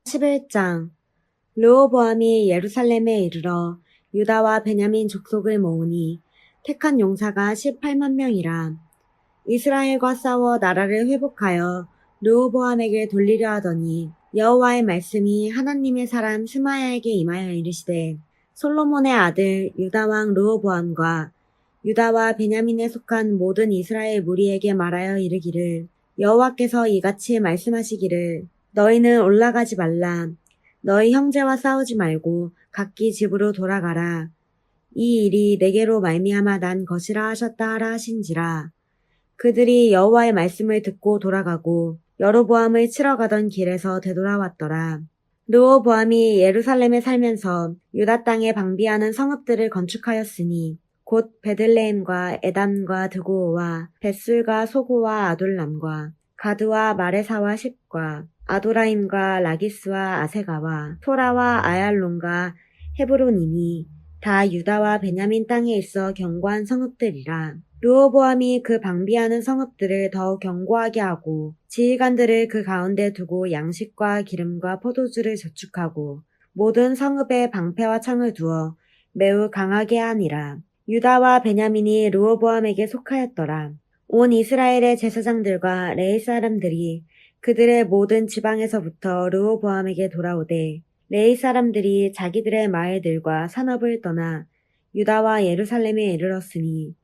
11장 르호보암이 예루살렘에 이르러 유다와 베냐민 족속을 모으니 택한 용사가 18만 명이라. 이스라엘과 싸워 나라를 회복하여 르호보암에게 돌리려 하더니 여호와의 말씀이 하나님의 사람 스마야에게 임하여 이르시되, 솔로몬의 아들 유다 왕 르호보암과 유다와 베냐민에 속한 모든 이스라엘 무리에게 말하여 이르기를, 여호와께서 이같이 말씀하시기를, 너희는 올라가지 말라. 너희 형제와 싸우지 말고 각기 집으로 돌아가라. 이 일이 내게로 말미암아 난 것이라 하셨다 하라 하신지라. 그들이 여호와의 말씀을 듣고 돌아가고 여로보암을 치러 가던 길에서 되돌아왔더라. 르호보암이 예루살렘에 살면서 유다 땅에 방비하는 성읍들을 건축하였으니 곧 베들레헴과 에담과 드고오와 벳술과 소고와 아돌람과 가드와 마레사와 십과 아도라임과 라기스와 아세가와 토라와 아얄론과 헤브론이니 다 유다와 베냐민 땅에 있어 견고한 성읍들이라. 르호보암이 그 방비하는 성읍들을 더욱 견고하게 하고 지휘관들을 그 가운데 두고 양식과 기름과 포도주를 저축하고 모든 성읍에 방패와 창을 두어 매우 강하게 하니라. 유다와 베냐민이 르호보암에게 속하였더라. 온 이스라엘의 제사장들과 레위 사람들이 그들의 모든 지방에서부터 르호보암에게 돌아오되, 레위 사람들이 자기들의 마을들과 산업을 떠나 유다와 예루살렘에 이르렀으니,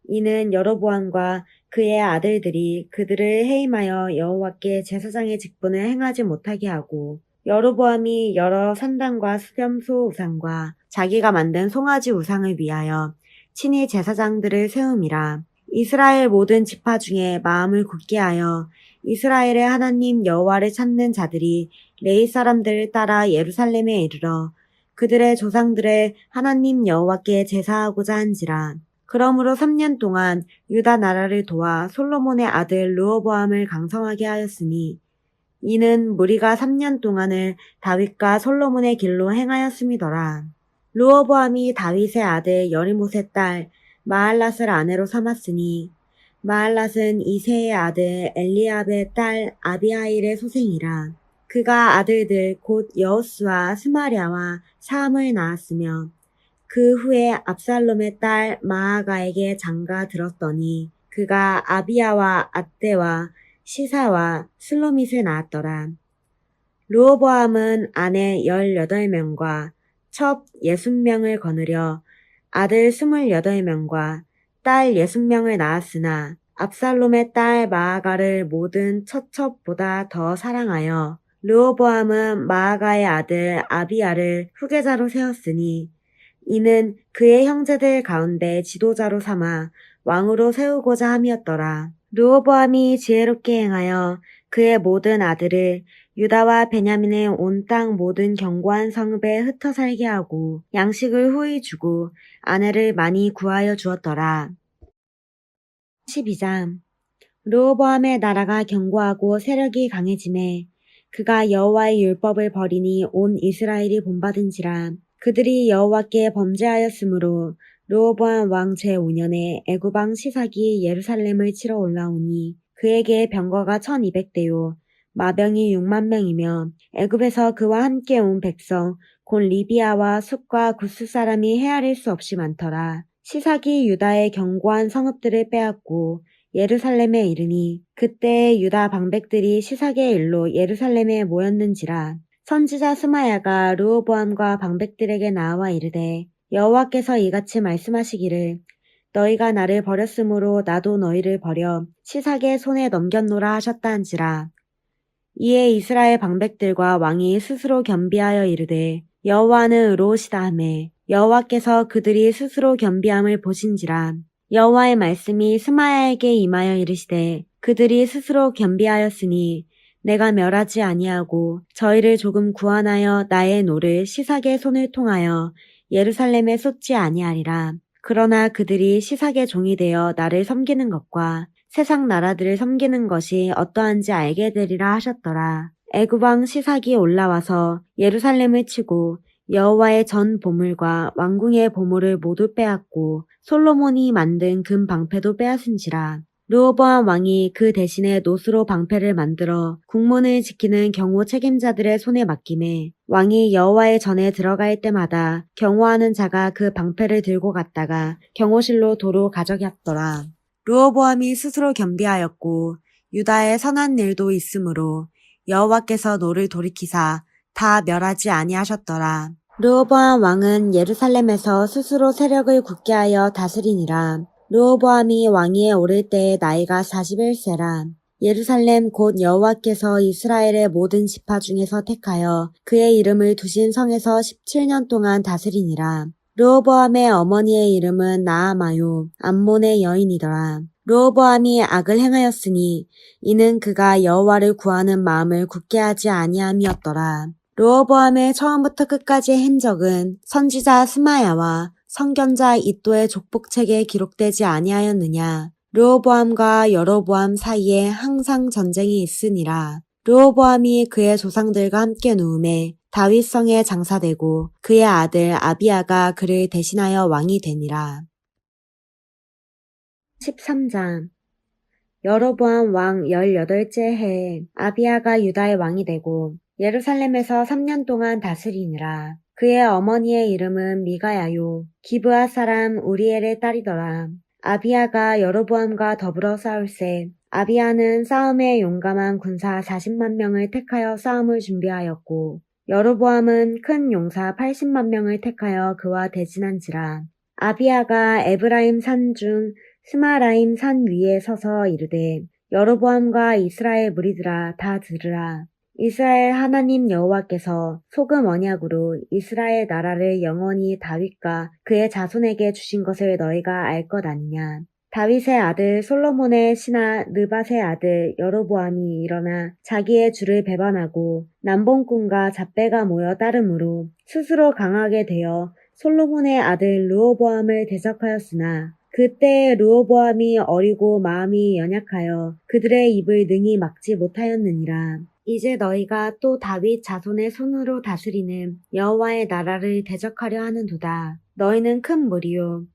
이는 여로보암과 그의 아들들이 그들을 해임하여 여호와께 제사장의 직분을 행하지 못하게 하고, 여로보암이 여러 산당과 수렴소 우상과 자기가 만든 송아지 우상을 위하여 친히 제사장들을 세움이라. 이스라엘 모든 지파 중에 마음을 굳게 하여 이스라엘의 하나님 여호와를 찾는 자들이 레위 사람들을 따라 예루살렘에 이르러 그들의 조상들의 하나님 여호와께 제사하고자 한지라. 그러므로 3년 동안 유다 나라를 도와 솔로몬의 아들 르호보암을 강성하게 하였으니, 이는 무리가 3년 동안을 다윗과 솔로몬의 길로 행하였음이더라. 르호보암이 다윗의 아들 여리못의 딸 마할랏을 아내로 삼았으니, 마할랏은 이새의 아들 엘리압의 딸 아비하일의 소생이라. 그가 아들들 곧 여호수아 스마랴와 사함을 낳았으며, 그 후에 압살롬의 딸 마아가에게 장가 들었더니 그가 아비야와 앗대와 시사와 슬로밋을 낳았더라. 르호보암은 아내 18명과 첩 60명을 거느려 아들 28명과 딸 60명을 낳았으나, 압살롬의 딸 마아가를 모든 처첩보다 더 사랑하여 르호보암은 마아가의 아들 아비야를 후계자로 세웠으니, 이는 그의 형제들 가운데 지도자로 삼아 왕으로 세우고자 함이었더라. 르호보암이 지혜롭게 행하여 그의 모든 아들을 유다와 베냐민의 온 땅 모든 견고한 성읍에 흩어 살게 하고 양식을 후히 주고 아내를 많이 구하여 주었더라. 12장 르호보암의 나라가 견고하고 세력이 강해지매 그가 여호와의 율법을 버리니 온 이스라엘이 본받은지라. 그들이 여호와께 범죄하였으므로 르호보암 왕 제5년에 애굽 왕 시삭이 예루살렘을 치러 올라오니 그에게 병거가 1200대요 마병이 6만 명이며, 애굽에서 그와 함께 온 백성 곧 리비아와 숫과 구스 사람이 헤아릴 수 없이 많더라. 시삭이 유다의 견고한 성읍들을 빼앗고 예루살렘에 이르니 그때에 유다 방백들이 시삭의 일로 예루살렘에 모였는지라. 선지자 스마야가 르호보암과 방백들에게 나와 이르되, 여호와께서 이같이 말씀하시기를, 너희가 나를 버렸으므로 나도 너희를 버려 시삭의 손에 넘겼노라 하셨다 한지라. 이에 이스라엘 방백들과 왕이 스스로 겸비하여 이르되, 여호와는 의로우시다 하매 여호와께서 그들이 스스로 겸비함을 보신지라. 여호와의 말씀이 스마야에게 임하여 이르시되, 그들이 스스로 겸비하였으니 내가 멸하지 아니하고 저희를 조금 구원하여 나의 노를 시삭의 손을 통하여 예루살렘에 쏟지 아니하리라. 그러나 그들이 시삭의 종이 되어 나를 섬기는 것과 세상 나라들을 섬기는 것이 어떠한지 알게 되리라 하셨더라. 애굽 왕 시삭이 올라와서 예루살렘을 치고 여호와의 전 보물과 왕궁의 보물을 모두 빼앗고 솔로몬이 만든 금 방패도 빼앗은지라. 르호보암 왕이 그 대신에 노스로 방패를 만들어 국문을 지키는 경호 책임자들의 손에 맡김에 왕이 여호와의 전에 들어갈 때마다 경호하는 자가 그 방패를 들고 갔다가 경호실로 도로 가져갔더라. 르호보암이 스스로 겸비하였고 유다에 선한 일도 있으므로 여호와께서 노를 돌이키사 다 멸하지 아니하셨더라. 르호보암 왕은 예루살렘에서 스스로 세력을 굳게 하여 다스리니라. 르호보암이 왕위에 오를 때의 나이가 41세라. 예루살렘 곧 여호와께서 이스라엘의 모든 지파 중에서 택하여 그의 이름을 두신 성에서 17년 동안 다스리니라. 르호보암의 어머니의 이름은 나아마요 암몬의 여인이더라. 르호보암이 악을 행하였으니 이는 그가 여호와를 구하는 마음을 굳게 하지 아니함이었더라. 르호보암의 처음부터 끝까지의 행적은 선지자 스마야와 선견자 이도의 족복책에 기록되지 아니하였느냐. 르호보암과 여로보암 사이에 항상 전쟁이 있으니라. 르호보암이 그의 조상들과 함께 누움에 다윗성에 장사되고 그의 아들 아비야가 그를 대신하여 왕이 되니라. 13장 여로보암 왕 18째 해에 아비야가 유다의 왕이 되고 예루살렘에서 3년 동안 다스리니라. 그의 어머니의 이름은 미가야요 기브아 사람 우리엘의 딸이더라. 아비야가 여로보암과 더불어 싸울새 아비야는 싸움에 용감한 군사 40만 명을 택하여 싸움을 준비하였고 여로보암은 큰 용사 80만 명을 택하여 그와 대진한지라. 아비야가 에브라임 산 중 스마라임 산 위에 서서 이르되 여로보암과 이스라엘 무리들아 다 들으라. 이스라엘 하나님 여호와께서 소금 언약으로 이스라엘 나라를 영원히 다윗과 그의 자손에게 주신 것을 너희가 알 것 아니냐. 다윗의 아들 솔로몬의 신하 느밧의 아들 여로보암이 일어나 자기의 주를 배반하고 남봉꾼과 잡배가 모여 따름으로 스스로 강하게 되어 솔로몬의 아들 르호보암을 대적하였으나 그때 르호보암이 어리고 마음이 연약하여 그들의 입을 능히 막지 못하였느니라. 이제 너희가 또 다윗 자손의 손으로 다스리는 여호와의 나라를 대적하려 하는도다. 너희는 큰 무리요.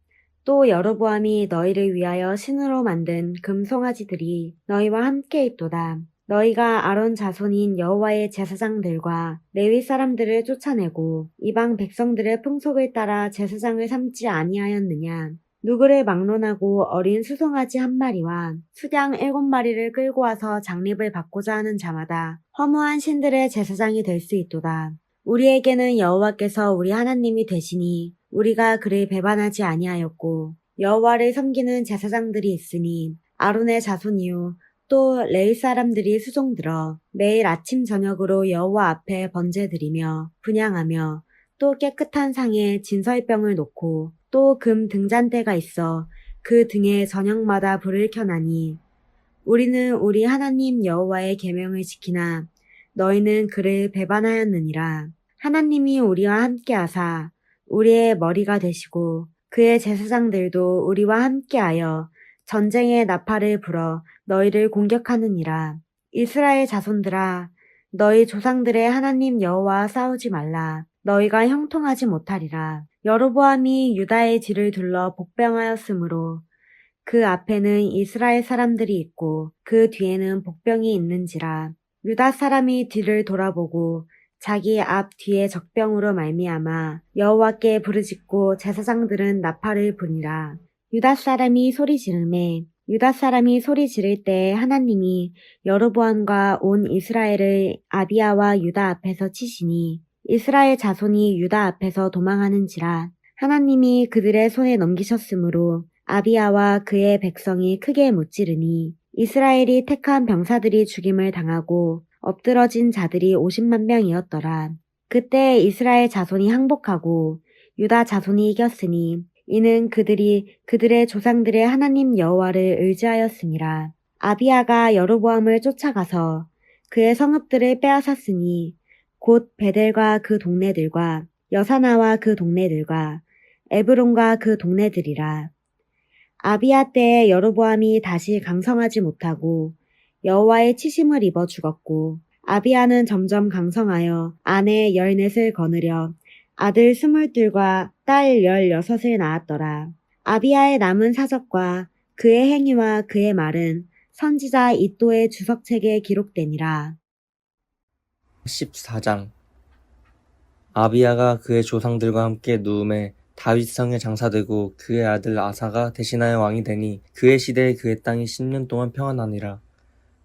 또 여로보암이 너희를 위하여 신으로 만든 금송아지들이 너희와 함께 있도다. 너희가 아론 자손인 여호와의 제사장들과 레위 사람들을 쫓아내고 이방 백성들의 풍속을 따라 제사장을 삼지 아니하였느냐. 누구를 막론하고 어린 수송아지 한 마리와 수양 7마리를 끌고 와서 장립을 받고자 하는 자마다 허무한 신들의 제사장이 될 수 있도다. 우리에게는 여호와께서 우리 하나님이 되시니 우리가 그를 배반하지 아니하였고 여호와를 섬기는 제사장들이 있으니 아론의 자손이요 또 레위 사람들이 수종들어 매일 아침 저녁으로 여호와 앞에 번제드리며 분향하며 또 깨끗한 상에 진설병을 놓고 또 금 등잔대가 있어 그 등에 저녁마다 불을 켜나니 우리는 우리 하나님 여호와의 계명을 지키나 너희는 그를 배반하였느니라. 하나님이 우리와 함께하사 우리의 머리가 되시고 그의 제사장들도 우리와 함께하여 전쟁의 나팔을 불어 너희를 공격하느니라. 이스라엘 자손들아 너희 조상들의 하나님 여호와와 싸우지 말라. 너희가 형통하지 못하리라. 여로보암이 유다의 뒤를 둘러 복병하였으므로 그 앞에는 이스라엘 사람들이 있고 그 뒤에는 복병이 있는지라. 유다 사람이 뒤를 돌아보고 자기 앞 뒤에 적병으로 말미암아 여호와께 부르짖고 제사장들은 나팔을 부니라. 유다 사람이 소리 지르매 유다 사람이 소리 지를 때 하나님이 여로보암과 온 이스라엘을 아비야와 유다 앞에서 치시니 이스라엘 자손이 유다 앞에서 도망하는지라. 하나님이 그들의 손에 넘기셨으므로 아비야와 그의 백성이 크게 무찌르니 이스라엘이 택한 병사들이 죽임을 당하고 엎드러진 자들이 50만 명이었더라. 그때 이스라엘 자손이 항복하고 유다 자손이 이겼으니 이는 그들이 그들의 조상들의 하나님 여호와를 의지하였음이라. 아비야가 여로보암을 쫓아가서 그의 성읍들을 빼앗았으니 곧 베델과 그 동네들과 여사나와 그 동네들과 에브론과 그 동네들이라. 아비야 때에 여로보암이 다시 강성하지 못하고 여호와의 치심을 입어 죽었고 아비야는 점점 강성하여 아내 14을 거느려 아들 22과 딸 16을 낳았더라. 아비야의 남은 사적과 그의 행위와 그의 말은 선지자 이또의 주석책에 기록되니라. 14장. 아비야가 그의 조상들과 함께 누움에 다윗성에 장사되고 그의 아들 아사가 대신하여 왕이 되니 그의 시대에 그의 땅이 10년 동안 평안하니라.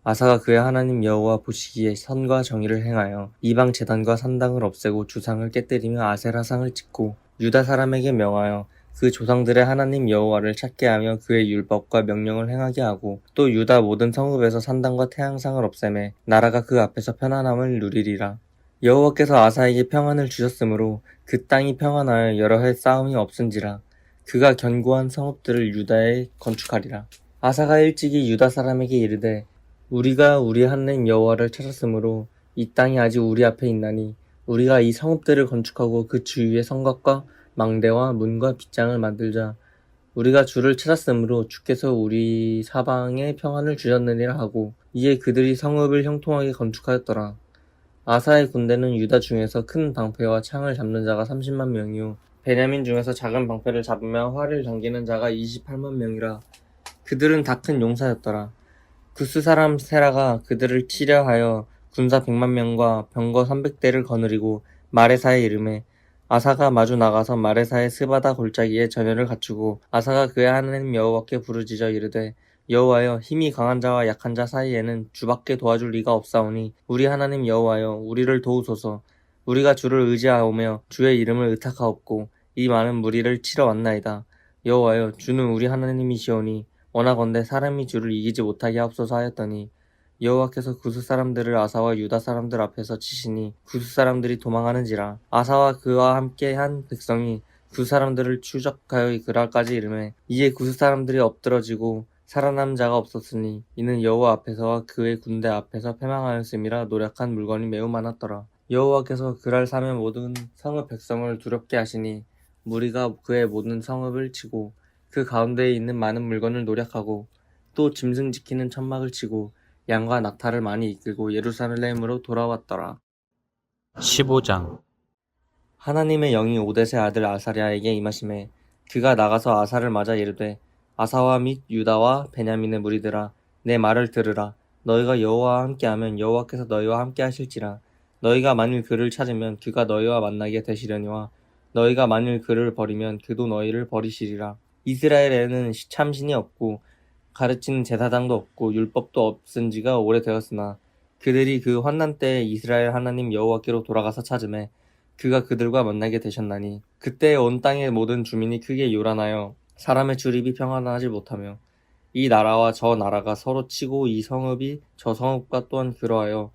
아사가 그의 하나님 여호와 보시기에 선과 정의를 행하여 이방 제단과 산당을 없애고 주상을 깨뜨리며 아세라상을 짓고 유다 사람에게 명하여 그 조상들의 하나님 여호와를 찾게 하며 그의 율법과 명령을 행하게 하고 또 유다 모든 성읍에서 산당과 태양상을 없애매 나라가 그 앞에서 편안함을 누리리라. 여호와께서 아사에게 평안을 주셨으므로 그 땅이 평안하여 여러 해 싸움이 없은지라. 그가 견고한 성읍들을 유다에 건축하리라. 아사가 일찍이 유다 사람에게 이르되 우리가 우리 하나님 여호와를 찾았으므로 이 땅이 아직 우리 앞에 있나니 우리가 이 성읍들을 건축하고 그 주위에 성곽과 망대와 문과 빗장을 만들자. 우리가 주를 찾았으므로 주께서 우리 사방에 평안을 주셨느니라 하고 이에 그들이 성읍을 형통하게 건축하였더라. 아사의 군대는 유다 중에서 큰 방패와 창을 잡는 자가 30만 명이요 베냐민 중에서 작은 방패를 잡으며 활을 당기는 자가 28만 명이라. 그들은 다 큰 용사였더라. 구스 사람 세라가 그들을 치려 하여 군사 100만 명과 병거 300대를 거느리고 마레사에 이르매 아사가 마주 나가서 마레사의 스바다 골짜기에 전열을 갖추고 아사가 그의 하나님 여호와께 부르짖어 이르되 여호와여 힘이 강한 자와 약한 자 사이에는 주밖에 도와줄 리가 없사오니 우리 하나님 여호와여 우리를 도우소서. 우리가 주를 의지하오며 주의 이름을 의탁하옵고 이 많은 무리를 치러 왔나이다. 여호와여 주는 우리 하나님이시오니 원하건대 사람이 주를 이기지 못하게 하옵소서 하였더니 여호와께서 구스 사람들을 아사와 유다 사람들 앞에서 치시니 구스 사람들이 도망하는지라. 아사와 그와 함께 한 백성이 구스 사람들을 추적하여 그랄까지 이르매 이에 구스 사람들이 엎드러지고 살아남은 자가 없었으니 이는 여호와 앞에서와 그의 군대 앞에서 패망하였음이라. 노력한 물건이 매우 많았더라. 여호와께서 그랄 사매 모든 성읍 백성을 두렵게 하시니 무리가 그의 모든 성읍을 치고 그 가운데에 있는 많은 물건을 노력하고 또 짐승 지키는 천막을 치고 양과 낙타를 많이 이끌고 예루살렘으로 돌아왔더라. 15장. 하나님의 영이 오뎃의 아들 아사랴에게 임하심에 그가 나가서 아사를 맞아 이르되 아사와 및 유다와 베냐민의 무리들아 내 말을 들으라. 너희가 여호와와 함께하면 여호와께서 너희와 함께하실지라. 너희가 만일 그를 찾으면 그가 너희와 만나게 되시려니와 너희가 만일 그를 버리면 그도 너희를 버리시리라. 이스라엘에는 참신이 없고 가르치는 제사장도 없고 율법도 없은 지가 오래되었으나 그들이 그 환난 때에 이스라엘 하나님 여호와께로 돌아가서 찾으매 그가 그들과 만나게 되셨나니 그때 온 땅의 모든 주민이 크게 요란하여 사람의 출입이 평안하지 못하며 이 나라와 저 나라가 서로 치고 이 성읍이 저 성읍과 또한 그러하여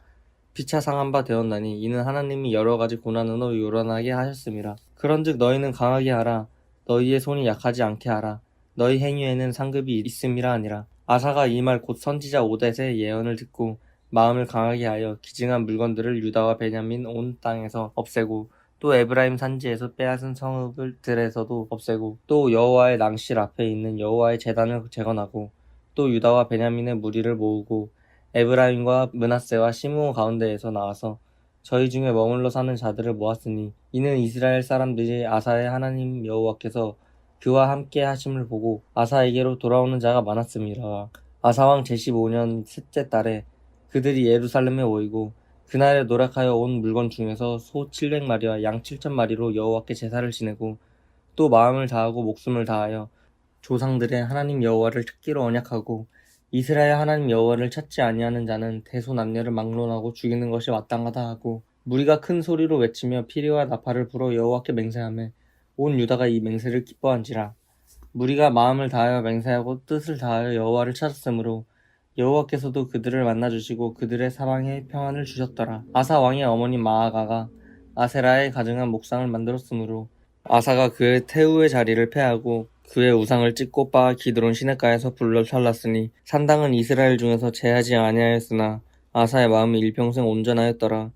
피차 상한 바 되었나니 이는 하나님이 여러 가지 고난으로 요란하게 하셨음이라. 그런즉 너희는 강하게 하라. 너희의 손이 약하지 않게 하라. 너희 행위에는 상급이 있음이라 하니라. 아사가 이 말 곧 선지자 오뎃의 예언을 듣고 마음을 강하게 하여 기증한 물건들을 유다와 베냐민 온 땅에서 없애고 또 에브라임 산지에서 빼앗은 성읍들에서도 없애고 또 여호와의 낭실 앞에 있는 여호와의 제단을 재건하고 또 유다와 베냐민의 무리를 모으고 에브라임과 므낫세와 시므온 가운데에서 나와서 저희 중에 머물러 사는 자들을 모았으니 이는 이스라엘 사람들이 아사의 하나님 여호와께서 그와 함께 하심을 보고 아사에게로 돌아오는 자가 많았음이라. 아사왕 제15년 셋째 달에 그들이 예루살렘에 모이고 그날에 노력하여 온 물건 중에서 소 700마리와 양 7,000마리로 여호와께 제사를 지내고 또 마음을 다하고 목숨을 다하여 조상들의 하나님 여호와를 찾기로 언약하고 이스라엘 하나님 여호와를 찾지 아니하는 자는 대소남녀를 막론하고 죽이는 것이 마땅하다 하고 무리가 큰 소리로 외치며 피리와 나팔을 불어 여호와께 맹세하며 온 유다가 이 맹세를 기뻐한지라. 무리가 마음을 다하여 맹세하고 뜻을 다하여 여호와를 찾았으므로 여호와께서도 그들을 만나주시고 그들의 사방에 평안을 주셨더라. 아사 왕의 어머니 마아가가 아세라에 가증한 목상을 만들었으므로 아사가 그의 태우의 자리를 폐하고 그의 우상을 찢고 빻아 기드론 시냇가에서 불로 살랐으니 산당은 이스라엘 중에서 제하지 아니하였으나 아사의 마음이 일평생 온전하였더라.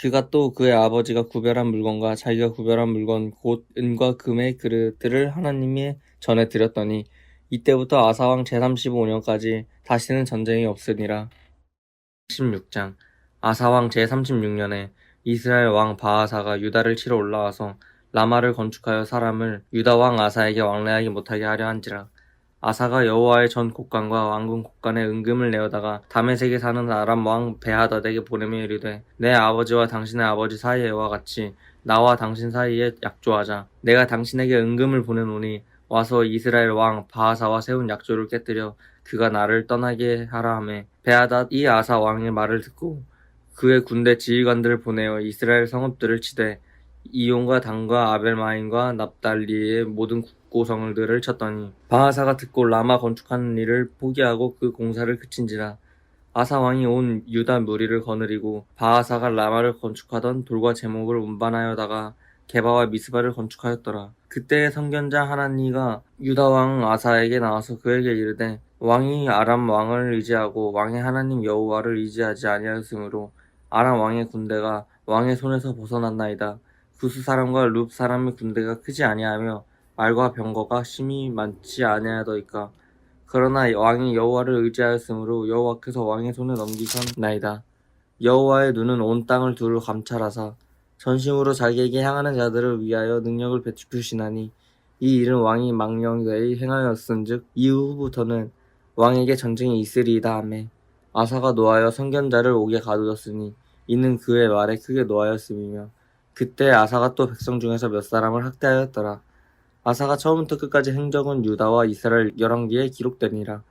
그가 또 그의 아버지가 구별한 물건과 자기가 구별한 물건 곧 은과 금의 그릇들을 하나님의 전에 드렸더니 이때부터 아사왕 제35년까지 다시는 전쟁이 없으니라. 16장. 아사왕 제36년에 이스라엘 왕 바하사가 유다를 치러 올라와서 라마를 건축하여 사람을 유다 왕 아사에게 왕래하지 못하게 하려 한지라. 아사가 여호와의 전 곡간과 왕궁 곡간에 은금을 내어다가 다메섹에 사는 아람 왕 베하닷에게 보내며 이르되 내 아버지와 당신의 아버지 사이에와 같이 나와 당신 사이에 약조하자. 내가 당신에게 은금을 보내노니 와서 이스라엘 왕 바하사와 세운 약조를 깨뜨려 그가 나를 떠나게 하라 하매 베하닷이 아사 왕의 말을 듣고 그의 군대 지휘관들을 보내어 이스라엘 성읍들을 치되 이온과 단과 아벨마임과 납달리의 모든 국고성들을 쳤더니 바하사가 듣고 라마 건축하는 일을 포기하고 그 공사를 그친지라. 아사 왕이 온 유다 무리를 거느리고 바하사가 라마를 건축하던 돌과 제목을 운반하여다가 게바와 미스바를 건축하였더라. 그때의 선견자 하나니가 유다 왕 아사에게 나와서 그에게 이르되 왕이 아람 왕을 의지하고 왕의 하나님 여호와를 의지하지 아니하였으므로 아람 왕의 군대가 왕의 손에서 벗어났나이다. 구스 사람과 룹 사람의 군대가 크지 아니하며 말과 병거가 심히 많지 아니하더이까. 그러나 왕이 여호와를 의지하였으므로 여호와께서 왕의 손에 넘기셨나이다. 여호와의 눈은 온 땅을 두루 감찰하사 전심으로 자기에게 향하는 자들을 위하여 능력을 베푸시나니 이 일은 왕이 망령되이 행하였은즉 이후부터는 왕에게 전쟁이 있으리이다 하매 아사가 노하여 선견자를 옥에 가두었으니 이는 그의 말에 크게 노하였음이며 그때 아사가 또 백성 중에서 몇 사람을 학대하였더라. 아사가 처음부터 끝까지 행적은 유다와 이스라엘 열왕기에 기록되니라.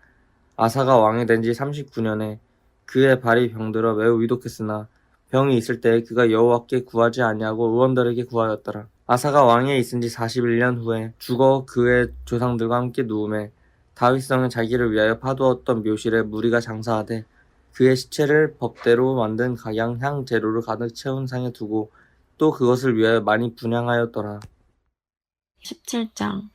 아사가 왕이 된 지 39년에 그의 발이 병들어 매우 위독했으나 병이 있을 때에 그가 여호와께 구하지 아니하고 의원들에게 구하였더라. 아사가 왕위에 있은 지 41년 후에 죽어 그의 조상들과 함께 누우매 다윗성에 자기를 위하여 파두었던 묘실에 무리가 장사하되 그의 시체를 법대로 만든 각양 향 재료를 가득 채운 상에 두고 또 그것을 위하여 많이 분향하였더라. 17장.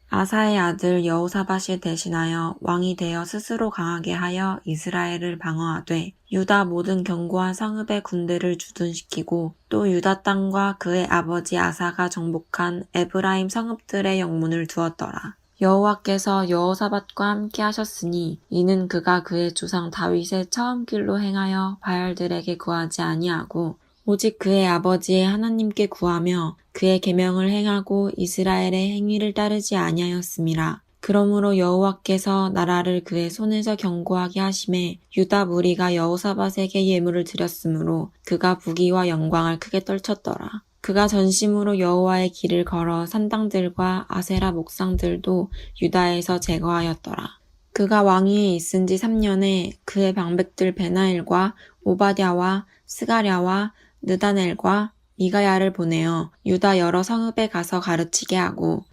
아사의 아들 여호사밧이 대신하여 왕이 되어 스스로 강하게 하여 이스라엘을 방어하되 유다 모든 견고한 성읍의 군대를 주둔시키고 또 유다 땅과 그의 아버지 아사가 정복한 에브라임 성읍들의 영문을 두었더라. 여호와께서 여호사밧과 함께 하셨으니 이는 그가 그의 조상 다윗의 처음 길로 행하여 바알들에게 구하지 아니하고 오직 그의 아버지의 하나님께 구하며 그의 계명을 행하고 이스라엘의 행위를 따르지 아니하였음이라. 그러므로 여호와께서 나라를 그의 손에서 견고하게 하심에 유다 무리가 여호사밧에게 예물을 드렸으므로 그가 부귀와 영광을 크게 떨쳤더라. 그가 전심으로 여호와의 길을 걸어 산당들과 아세라 목상들도 유다에서 제거하였더라. 그가 왕위에 있은 지 3년에 그의 방백들 베나엘과 오바댜와 스가랴와 느다넬과 미가야를 보내어 유다 여러 성읍에 가서 가르치게 하고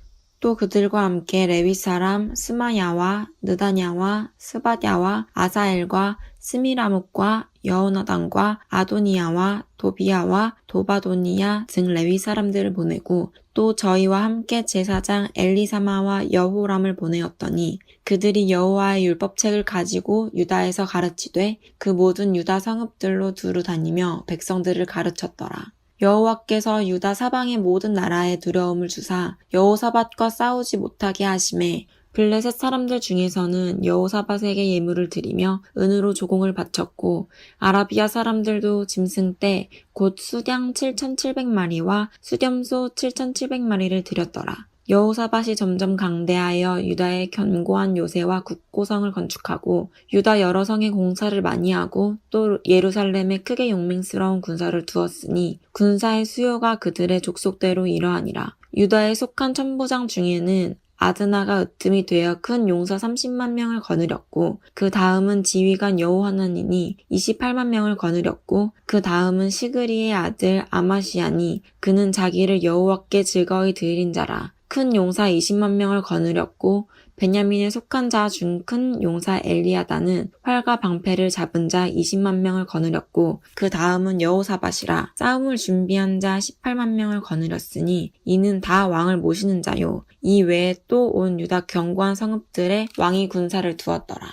또 그들과 함께 레위 사람 스마야와 느다냐와 스바랴와 아사엘과 스미라목과 여호나단과 아도니야와 도비야와 도바도니야 등 레위 사람들을 보내고 또 저희와 함께 제사장 엘리사마와 여호람을 보내었더니 그들이 여호와의 율법책을 가지고 유다에서 가르치되 그 모든 유다 성읍들로 두루 다니며 백성들을 가르쳤더라. 여호와께서 유다 사방의 모든 나라에 두려움을 주사 여호사밧과 싸우지 못하게 하심에 블레셋 사람들 중에서는 여호사밧에게 예물을 드리며 은으로 조공을 바쳤고 아라비아 사람들도 짐승떼 곧 수량 7,700마리와 수렴소 7,700마리를 드렸더라. 여호사밧이 점점 강대하여 유다의 견고한 요새와 국고성을 건축하고 유다 여러 성에 공사를 많이 하고 또 예루살렘에 크게 용맹스러운 군사를 두었으니 군사의 수요가 그들의 족속대로 이러하니라. 유다에 속한 천부장 중에는 아드나가 으뜸이 되어 큰 용사 30만 명을 거느렸고 그 다음은 지휘관 여호하나니니 28만 명을 거느렸고 그 다음은 시그리의 아들 아마시아니 그는 자기를 여호와께 즐거이 드린 자라. 큰 용사 20만 명을 거느렸고 베냐민에 속한 자 중 큰 용사 엘리야다는 활과 방패를 잡은 자 20만 명을 거느렸고 그 다음은 여호사밧이라. 싸움을 준비한 자 18만 명을 거느렸으니 이는 다 왕을 모시는 자요. 이 외에 또 온 유다 견고한 성읍들에 왕이 군사를 두었더라.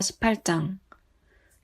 18장.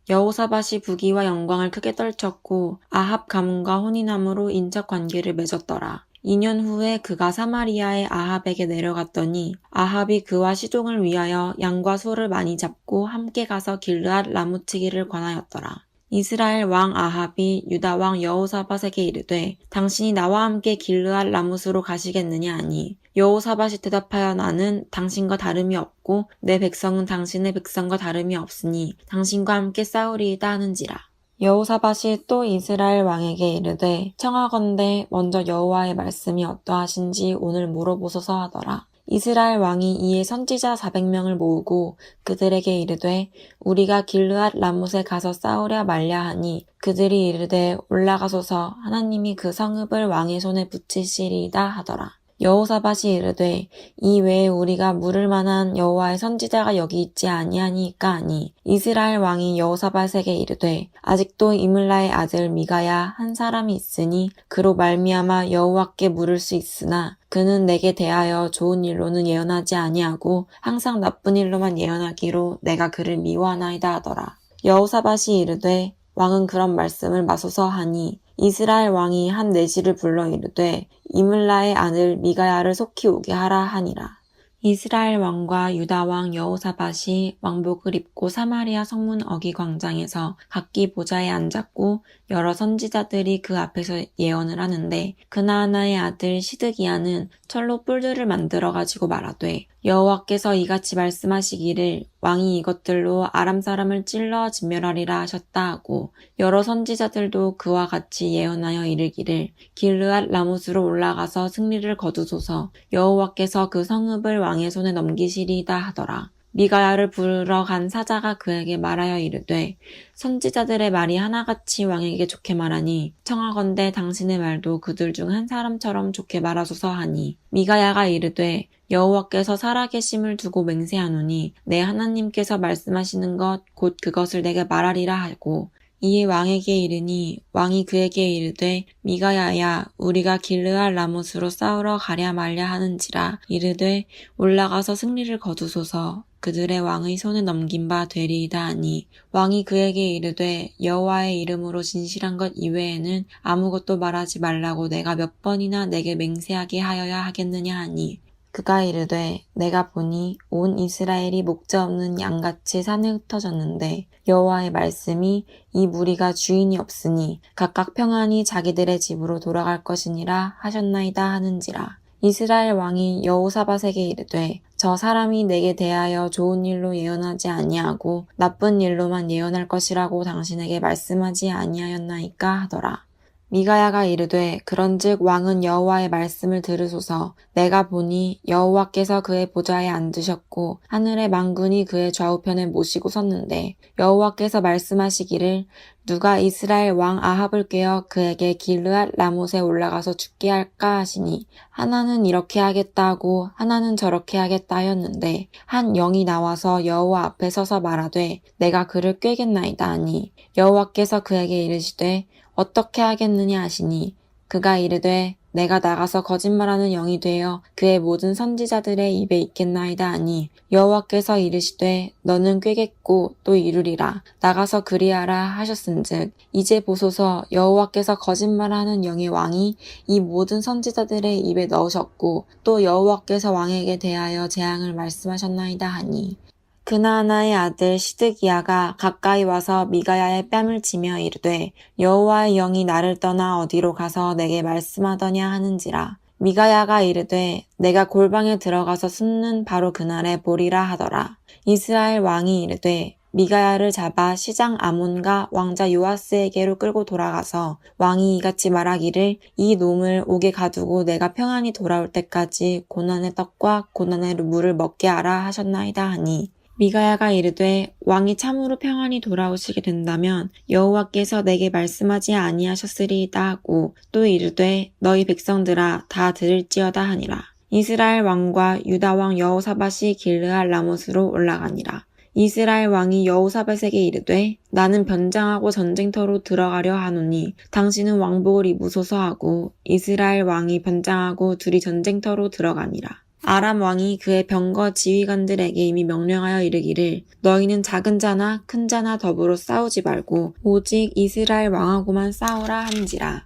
여호사밧이 부귀와 영광을 크게 떨쳤고 아합 가문과 혼인함으로 인척 관계를 맺었더라. 2년 후에 그가 사마리아의 아합에게 내려갔더니 아합이 그와 시종을 위하여 양과 소를 많이 잡고 함께 가서 길르앗 라모치기를 권하였더라. 이스라엘 왕 아합이 유다 왕 여호사밧에게 이르되 당신이 나와 함께 길르앗 라못으로 가시겠느냐 하니 여호사밧이 대답하여 나는 당신과 다름이 없고 내 백성은 당신의 백성과 다름이 없으니 당신과 함께 싸우리이다 하는지라. 여호사밧이 또 이스라엘 왕에게 이르되 청하건대 먼저 여호와의 말씀이 어떠하신지 오늘 물어보소서 하더라. 이스라엘 왕이 이에 선지자 400명을 모으고 그들에게 이르되 우리가 길르앗 라못에 가서 싸우랴 말랴 하니 그들이 이르되 올라가소서 하나님이 그 성읍을 왕의 손에 붙이시리이다 하더라. 여호사밧이 이르되 이 외에 우리가 물을 만한 여호와의 선지자가 여기 있지 아니하니까 하니 이스라엘 왕이 여호사밧에게 이르되 아직도 이물라의 아들 미가야 한 사람이 있으니 그로 말미암아 여호와께 물을 수 있으나 그는 내게 대하여 좋은 일로는 예언하지 아니하고 항상 나쁜 일로만 예언하기로 내가 그를 미워하나이다 하더라. 여호사밧이 이르되 왕은 그런 말씀을 마소서 하니 이스라엘 왕이 한 내시를 불러 이르되 이물라의 아들 미가야를 속히 오게 하라 하니라. 이스라엘 왕과 유다 왕 여호사밧이 왕복을 입고 사마리아 성문 어기 광장에서 각기 보좌에 앉았고 여러 선지자들이 그 앞에서 예언을 하는데 그나아나의 아들 시드기야는 철로 뿔들을 만들어 가지고 말하되 여호와께서 이같이 말씀하시기를 왕이 이것들로 아람 사람을 찔러 진멸하리라 하셨다 하고 여러 선지자들도 그와 같이 예언하여 이르기를 길르앗 라못으로 올라가서 승리를 거두소서 여호와께서 그 성읍을 왕의 손에 넘기시리이다 하더라. 미가야를 부르러 간 사자가 그에게 말하여 이르되 선지자들의 말이 하나같이 왕에게 좋게 말하니 청하건대 당신의 말도 그들 중 한 사람처럼 좋게 말하소서 하니 미가야가 이르되 여호와께서 살아계심을 두고 맹세하노니 내 하나님께서 말씀하시는 것 곧 그것을 내게 말하리라 하고 이에 왕에게 이르니 왕이 그에게 이르되 미가야야 우리가 길르앗 라못으로 싸우러 가랴 말랴 하는지라 이르되 올라가서 승리를 거두소서 그들의 왕의 손에 넘긴 바 되리이다 하니 왕이 그에게 이르되 여호와의 이름으로 진실한 것 이외에는 아무것도 말하지 말라고 내가 몇 번이나 내게 맹세하게 하여야 하겠느냐 하니 그가 이르되 내가 보니 온 이스라엘이 목자 없는 양같이 산에 흩어졌는데 여호와의 말씀이 이 무리가 주인이 없으니 각각 평안히 자기들의 집으로 돌아갈 것이니라 하셨나이다 하는지라. 이스라엘 왕이 여호사밧에게 이르되 저 사람이 내게 대하여 좋은 일로 예언하지 아니하고 나쁜 일로만 예언할 것이라고 당신에게 말씀하지 아니하였나이까 하더라. 미가야가 이르되 그런즉 왕은 여호와의 말씀을 들으소서 내가 보니 여호와께서 그의 보좌에 앉으셨고 하늘의 만군이 그의 좌우편에 모시고 섰는데 여호와께서 말씀하시기를 누가 이스라엘 왕 아합을 꾀어 그에게 길르앗 라못에 올라가서 죽게 할까 하시니 하나는 이렇게 하겠다 하고 하나는 저렇게 하겠다 하였는데 한 영이 나와서 여호와 앞에 서서 말하되 내가 그를 꾀겠나이다 하니 여호와께서 그에게 이르시되 어떻게 하겠느냐 하시니 그가 이르되 내가 나가서 거짓말하는 영이 되어 그의 모든 선지자들의 입에 있겠나이다 하니 여호와께서 이르시되 너는 꾀겠고 또 이루리라 나가서 그리하라 하셨은즉 이제 보소서 여호와께서 거짓말하는 영의 왕이 이 모든 선지자들의 입에 넣으셨고 또 여호와께서 왕에게 대하여 재앙을 말씀하셨나이다 하니 그나아나의 아들 시드기야가 가까이 와서 미가야의 뺨을 치며 이르되 여호와의 영이 나를 떠나 어디로 가서 내게 말씀하더냐 하는지라. 미가야가 이르되 내가 골방에 들어가서 숨는 바로 그날에 보리라 하더라. 이스라엘 왕이 이르되 미가야를 잡아 시장 아몬과 왕자 요아스에게로 끌고 돌아가서 왕이 이같이 말하기를 이 놈을 옥에 가두고 내가 평안히 돌아올 때까지 고난의 떡과 고난의 물을 먹게 하라 하셨나이다 하니 미가야가 이르되 왕이 참으로 평안히 돌아오시게 된다면 여호와께서 내게 말씀하지 아니하셨으리이다 하고 또 이르되 너희 백성들아 다 들을지어다 하니라. 이스라엘 왕과 유다 왕 여호사밧이 길르앗 라못으로 올라가니라. 이스라엘 왕이 여호사밧에게 이르되 나는 변장하고 전쟁터로 들어가려 하노니 당신은 왕복을 입으소서 하고 이스라엘 왕이 변장하고 둘이 전쟁터로 들어가니라. 아람 왕이 그의 병거 지휘관들에게 이미 명령하여 이르기를 너희는 작은 자나 큰 자나 더불어 싸우지 말고 오직 이스라엘 왕하고만 싸우라 한지라.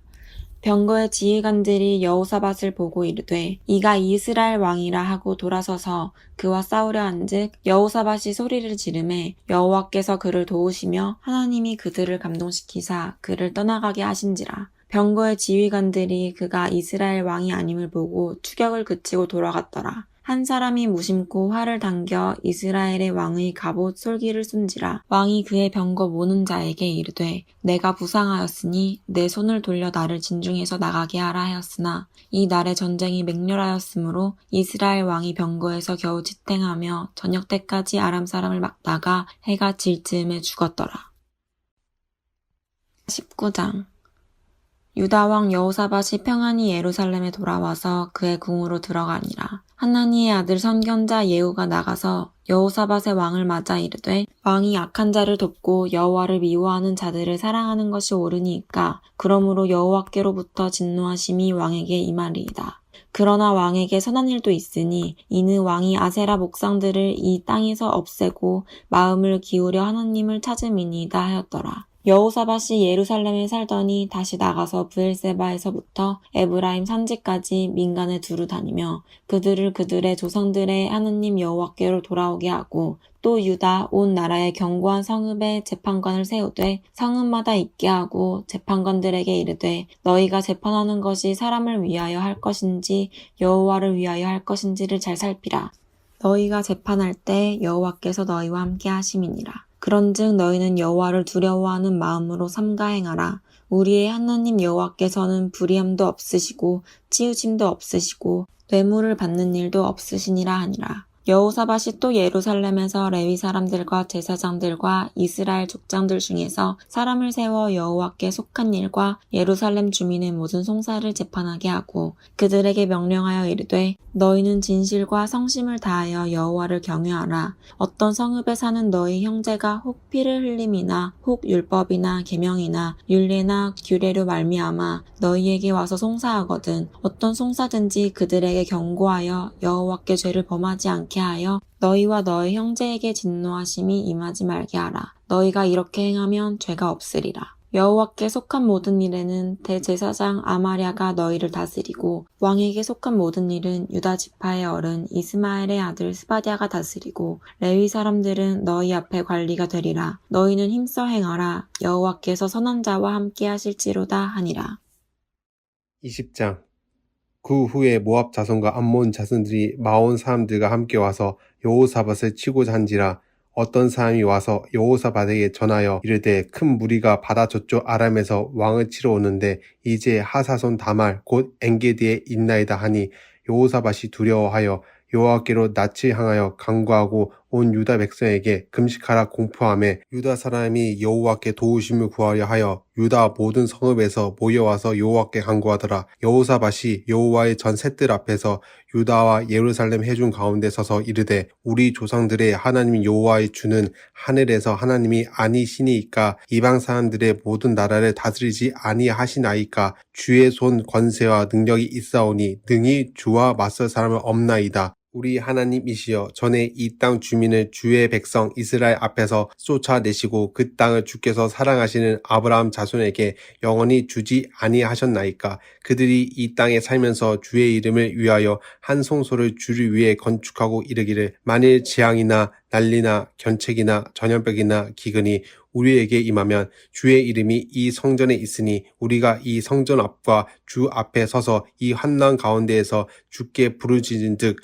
병거의 지휘관들이 여호사밧을 보고 이르되 이가 이스라엘 왕이라 하고 돌아서서 그와 싸우려 한즉 여호사밧이 소리를 지르매 여호와께서 그를 도우시며 하나님이 그들을 감동시키사 그를 떠나가게 하신지라. 병거의 지휘관들이 그가 이스라엘 왕이 아님을 보고 추격을 그치고 돌아갔더라. 한 사람이 무심코 활을 당겨 이스라엘의 왕의 갑옷 솔기를 쏜지라. 왕이 그의 병거 모는 자에게 이르되 내가 부상하였으니 내 손을 돌려 나를 진중에서 나가게 하라 하였으나 이 날에 전쟁이 맹렬하였으므로 이스라엘 왕이 병거에서 겨우 지탱하며 저녁 때까지 아람 사람을 막다가 해가 질 즈음에 죽었더라. 19장 유다 왕 여호사밧이 평안히 예루살렘에 돌아와서 그의 궁으로 들어가니라. 하나니의 아들 선견자 예후가 나가서 여호사밧의 왕을 맞아 이르되 왕이 악한 자를 돕고 여호와를 미워하는 자들을 사랑하는 것이 옳으니까 그러므로 여호와께로부터 진노하심이 왕에게 임하리이다. 그러나 왕에게 선한 일도 있으니 이는 왕이 아세라 목상들을 이 땅에서 없애고 마음을 기울여 하나님을 찾음이니이다 하였더라. 여호사밧이 예루살렘에 살더니 다시 나가서 브엘세바에서부터 에브라임 산지까지 민간에 두루 다니며 그들을 그들의 조상들의 하나님 여호와께로 돌아오게 하고 또 유다 온 나라의 견고한 성읍에 재판관을 세우되 성읍마다 있게 하고 재판관들에게 이르되 너희가 재판하는 것이 사람을 위하여 할 것인지 여호와를 위하여 할 것인지를 잘 살피라. 너희가 재판할 때 여호와께서 너희와 함께 하심이니라. 그런즉 너희는 여호와를 두려워하는 마음으로 삼가 행하라. 우리의 하나님 여호와께서는 불의함도 없으시고 치우침도 없으시고 뇌물을 받는 일도 없으시니라 하니라. 여호사밧이 또 예루살렘에서 레위 사람들과 제사장들과 이스라엘 족장들 중에서 사람을 세워 여호와께 속한 일과 예루살렘 주민의 모든 송사를 재판하게 하고 그들에게 명령하여 이르되 너희는 진실과 성심을 다하여 여호와를 경외하라. 어떤 성읍에 사는 너희 형제가 혹 피를 흘림이나 혹 율법이나 계명이나 율례나 규례로 말미암아 너희에게 와서 송사하거든 어떤 송사든지 그들에게 경고하여 여호와께 죄를 범하지 않게 하여 너희와 너희 형제에게 진노하심이 임하지 말게 하라. 너희가 이렇게 행하면 죄가 없으리라. 여호와께 속한 모든 일에는 대제사장 아마랴가 너희를 다스리고 왕에게 속한 모든 일은 유다 지파의 어른 이스마엘의 아들 스바디아가 다스리고 레위 사람들은 너희 앞에 관리가 되리라. 너희는 힘써 행하라. 여호와께서 선한 자와 함께 하실지로다 하니라. 20장 그 후에 모압 자손과 암몬 자손들이 마온 사람들과 함께 와서 여호사밧을 치고자 한지라. 어떤 사람이 와서 여호사밧에게 전하여 이르되 큰 무리가 바다 저쪽 아람에서 왕을 치러 오는데 이제 하사손 다말 곧 엔게디에 있나이다 하니 여호사밧이 두려워하여 여호와께로 낯을 향하여 간구하고 온 유다 백성에게 금식하라 공포하며 유다 사람이 여호와께 도우심을 구하려 하여 유다 모든 성읍에서 모여와서 여호와께 간구하더라. 여호사밧이 여호와의 전 셋들 앞에서 유다와 예루살렘 회중 가운데 서서 이르되 우리 조상들의 하나님 여호와의 주는 하늘에서 하나님이 아니시니이까 이방 사람들의 모든 나라를 다스리지 아니하시나이까 주의 손 권세와 능력이 있사오니 능히 주와 맞설 사람은 없나이다. 우리 하나님이시여 전에 이 땅 주민을 주의 백성 이스라엘 앞에서 쫓아내시고 그 땅을 주께서 사랑하시는 아브라함 자손에게 영원히 주지 아니하셨나이까. 그들이 이 땅에 살면서 주의 이름을 위하여 한 성소를 주를 위해 건축하고 이르기를 만일 재앙이나 난리나 견책이나 전염병이나 기근이 우리에게 임하면 주의 이름이 이 성전에 있으니 우리가 이 성전 앞과 주 앞에 서서 이 환난 가운데에서 주께 부르짖은즉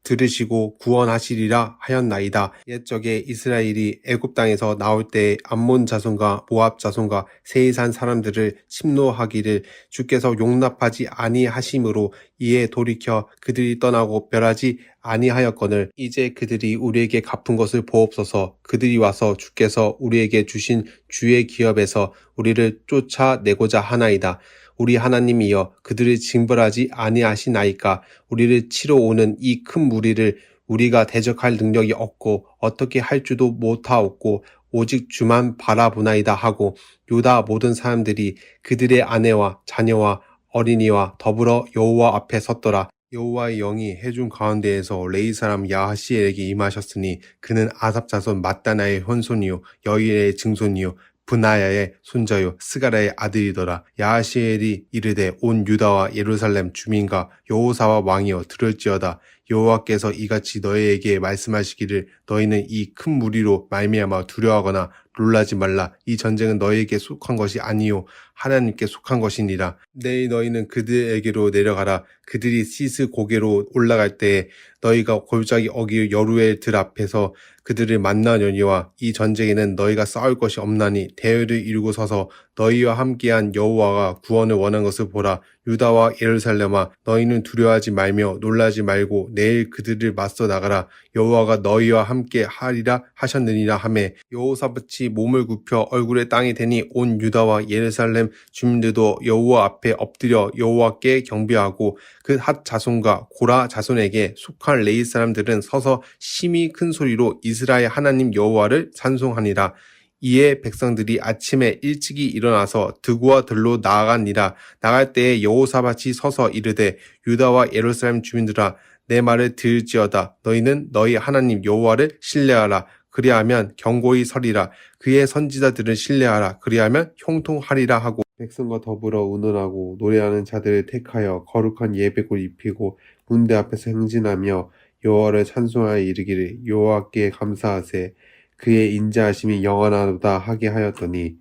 들으시고 구원하시리라 하였나이다. 옛적에 이스라엘이 애굽 땅에서 나올 때 암몬 자손과 모압 자손과 세이산 사람들을 침노하기를 주께서 용납하지 아니하심으로 이에 돌이켜 그들이 떠나고 멸하지 아니하였거늘 이제 그들이 우리에게 갚은 것을 보옵소서. 그들이 와서 주께서 우리에게 주신 주의 기업에서 우리를 쫓아내고자 하나이다. 우리 하나님이여 그들을 징벌하지 아니하시나이까. 우리를 치러 오는 이 큰 무리를 우리가 대적할 능력이 없고 어떻게 할 줄도 못하옵고 오직 주만 바라보나이다 하고 유다 모든 사람들이 그들의 아내와 자녀와 어린이와 더불어 여호와 앞에 섰더라. 여호와의 영이 회중 가운데에서 레위 사람 야하시엘에게 임하셨으니 그는 아삽 자손 mat다나의 혼손이요 여일의 증손이요 브나야의 손자요 스가랴의 아들이더라. 야하시엘이 이르되 온 유다와 예루살렘 주민과 여호사와 왕이여 들을지어다. 여호와께서 이같이 너희에게 말씀하시기를 너희는 이 큰 무리로 말미암아 두려워하거나 놀라지 말라. 이 전쟁은 너희에게 속한 것이 아니요 하나님께 속한 것이니라. 내일 너희는 그들에게로 내려가라. 그들이 시스 고개로 올라갈 때에 너희가 골짜기 어기 여루엘 들 앞에서 그들을 만나려니와 이 전쟁에는 너희가 싸울 것이 없나니 대열을 이루고 서서 너희와 함께한 여호와가 구원을 원한 것을 보라. 유다와 예루살렘아 너희는 두려워하지 말며 놀라지 말고 내일 그들을 맞서 나가라. 여호와가 너희와 함께 하리라 하셨느니라 하매 여호사밧이 몸을 굽혀 얼굴에 땅이 대니 온 유다와 예루살렘 주민들도 여호와 앞에 엎드려 여호와께 경배하고 그 핫 자손과 고라 자손에게 속한 레이 사람들은 서서 심히 큰 소리로 이스라엘 하나님 여호와를 찬송하니라. 이에 백성들이 아침에 일찍이 일어나서 드고와 들로 나아가니라. 나갈 때에 여호사밧이 서서 이르되 유다와 예루살렘 주민들아 내 말을 들을지어다. 너희는 너희 하나님 여호와를 신뢰하라. 그리하면 견고히 서리라. 그의 선지자들을 신뢰하라. 그리하면 형통하리라 하고 백성과 더불어 운운하고 노래하는 자들을 택하여 거룩한 예배옷 입히고 군대 앞에서 행진하며 여호와를 찬송하여 이르기를 여호와께 감사하세. 그의 인자하심이 영원하도다 하게 하였더니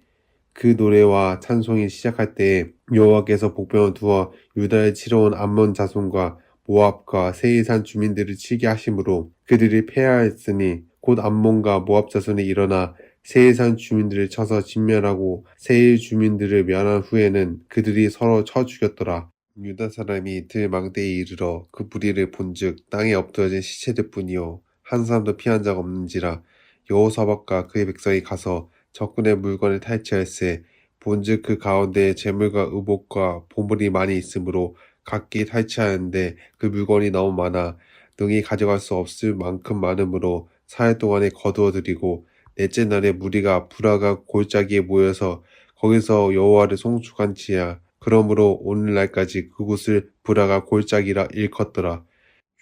그 노래와 찬송이 시작할 때에 여호와께서 복병을 두어 유다에 치러 온 암몬 자손과 모압과 세이산 주민들을 치게 하심으로 그들이 패하였으니 곧 암몬과 모압 자손이 일어나 세이산 주민들을 쳐서 진멸하고 세일 주민들을 멸한 후에는 그들이 서로 쳐 죽였더라. 유다 사람이 들 망대에 이르러 그 무리를 본즉 땅에 엎드러진 시체들 뿐이요 한 사람도 피한 자가 없는지라. 여호사밧과 그의 백성이 가서 적군의 물건을 탈취할세 본즉 그 가운데에 재물과 의복과 보물이 많이 있으므로 각기 탈취하였는데 그 물건이 너무 많아 능히 가져갈 수 없을 만큼 많으므로 4일 동안에 거두어들이고 넷째 날에 무리가 브라가 골짜기에 모여서 거기서 여호와를 송축한지야. 그러므로 오늘날까지 그곳을 브라가 골짜기라 일컫더라.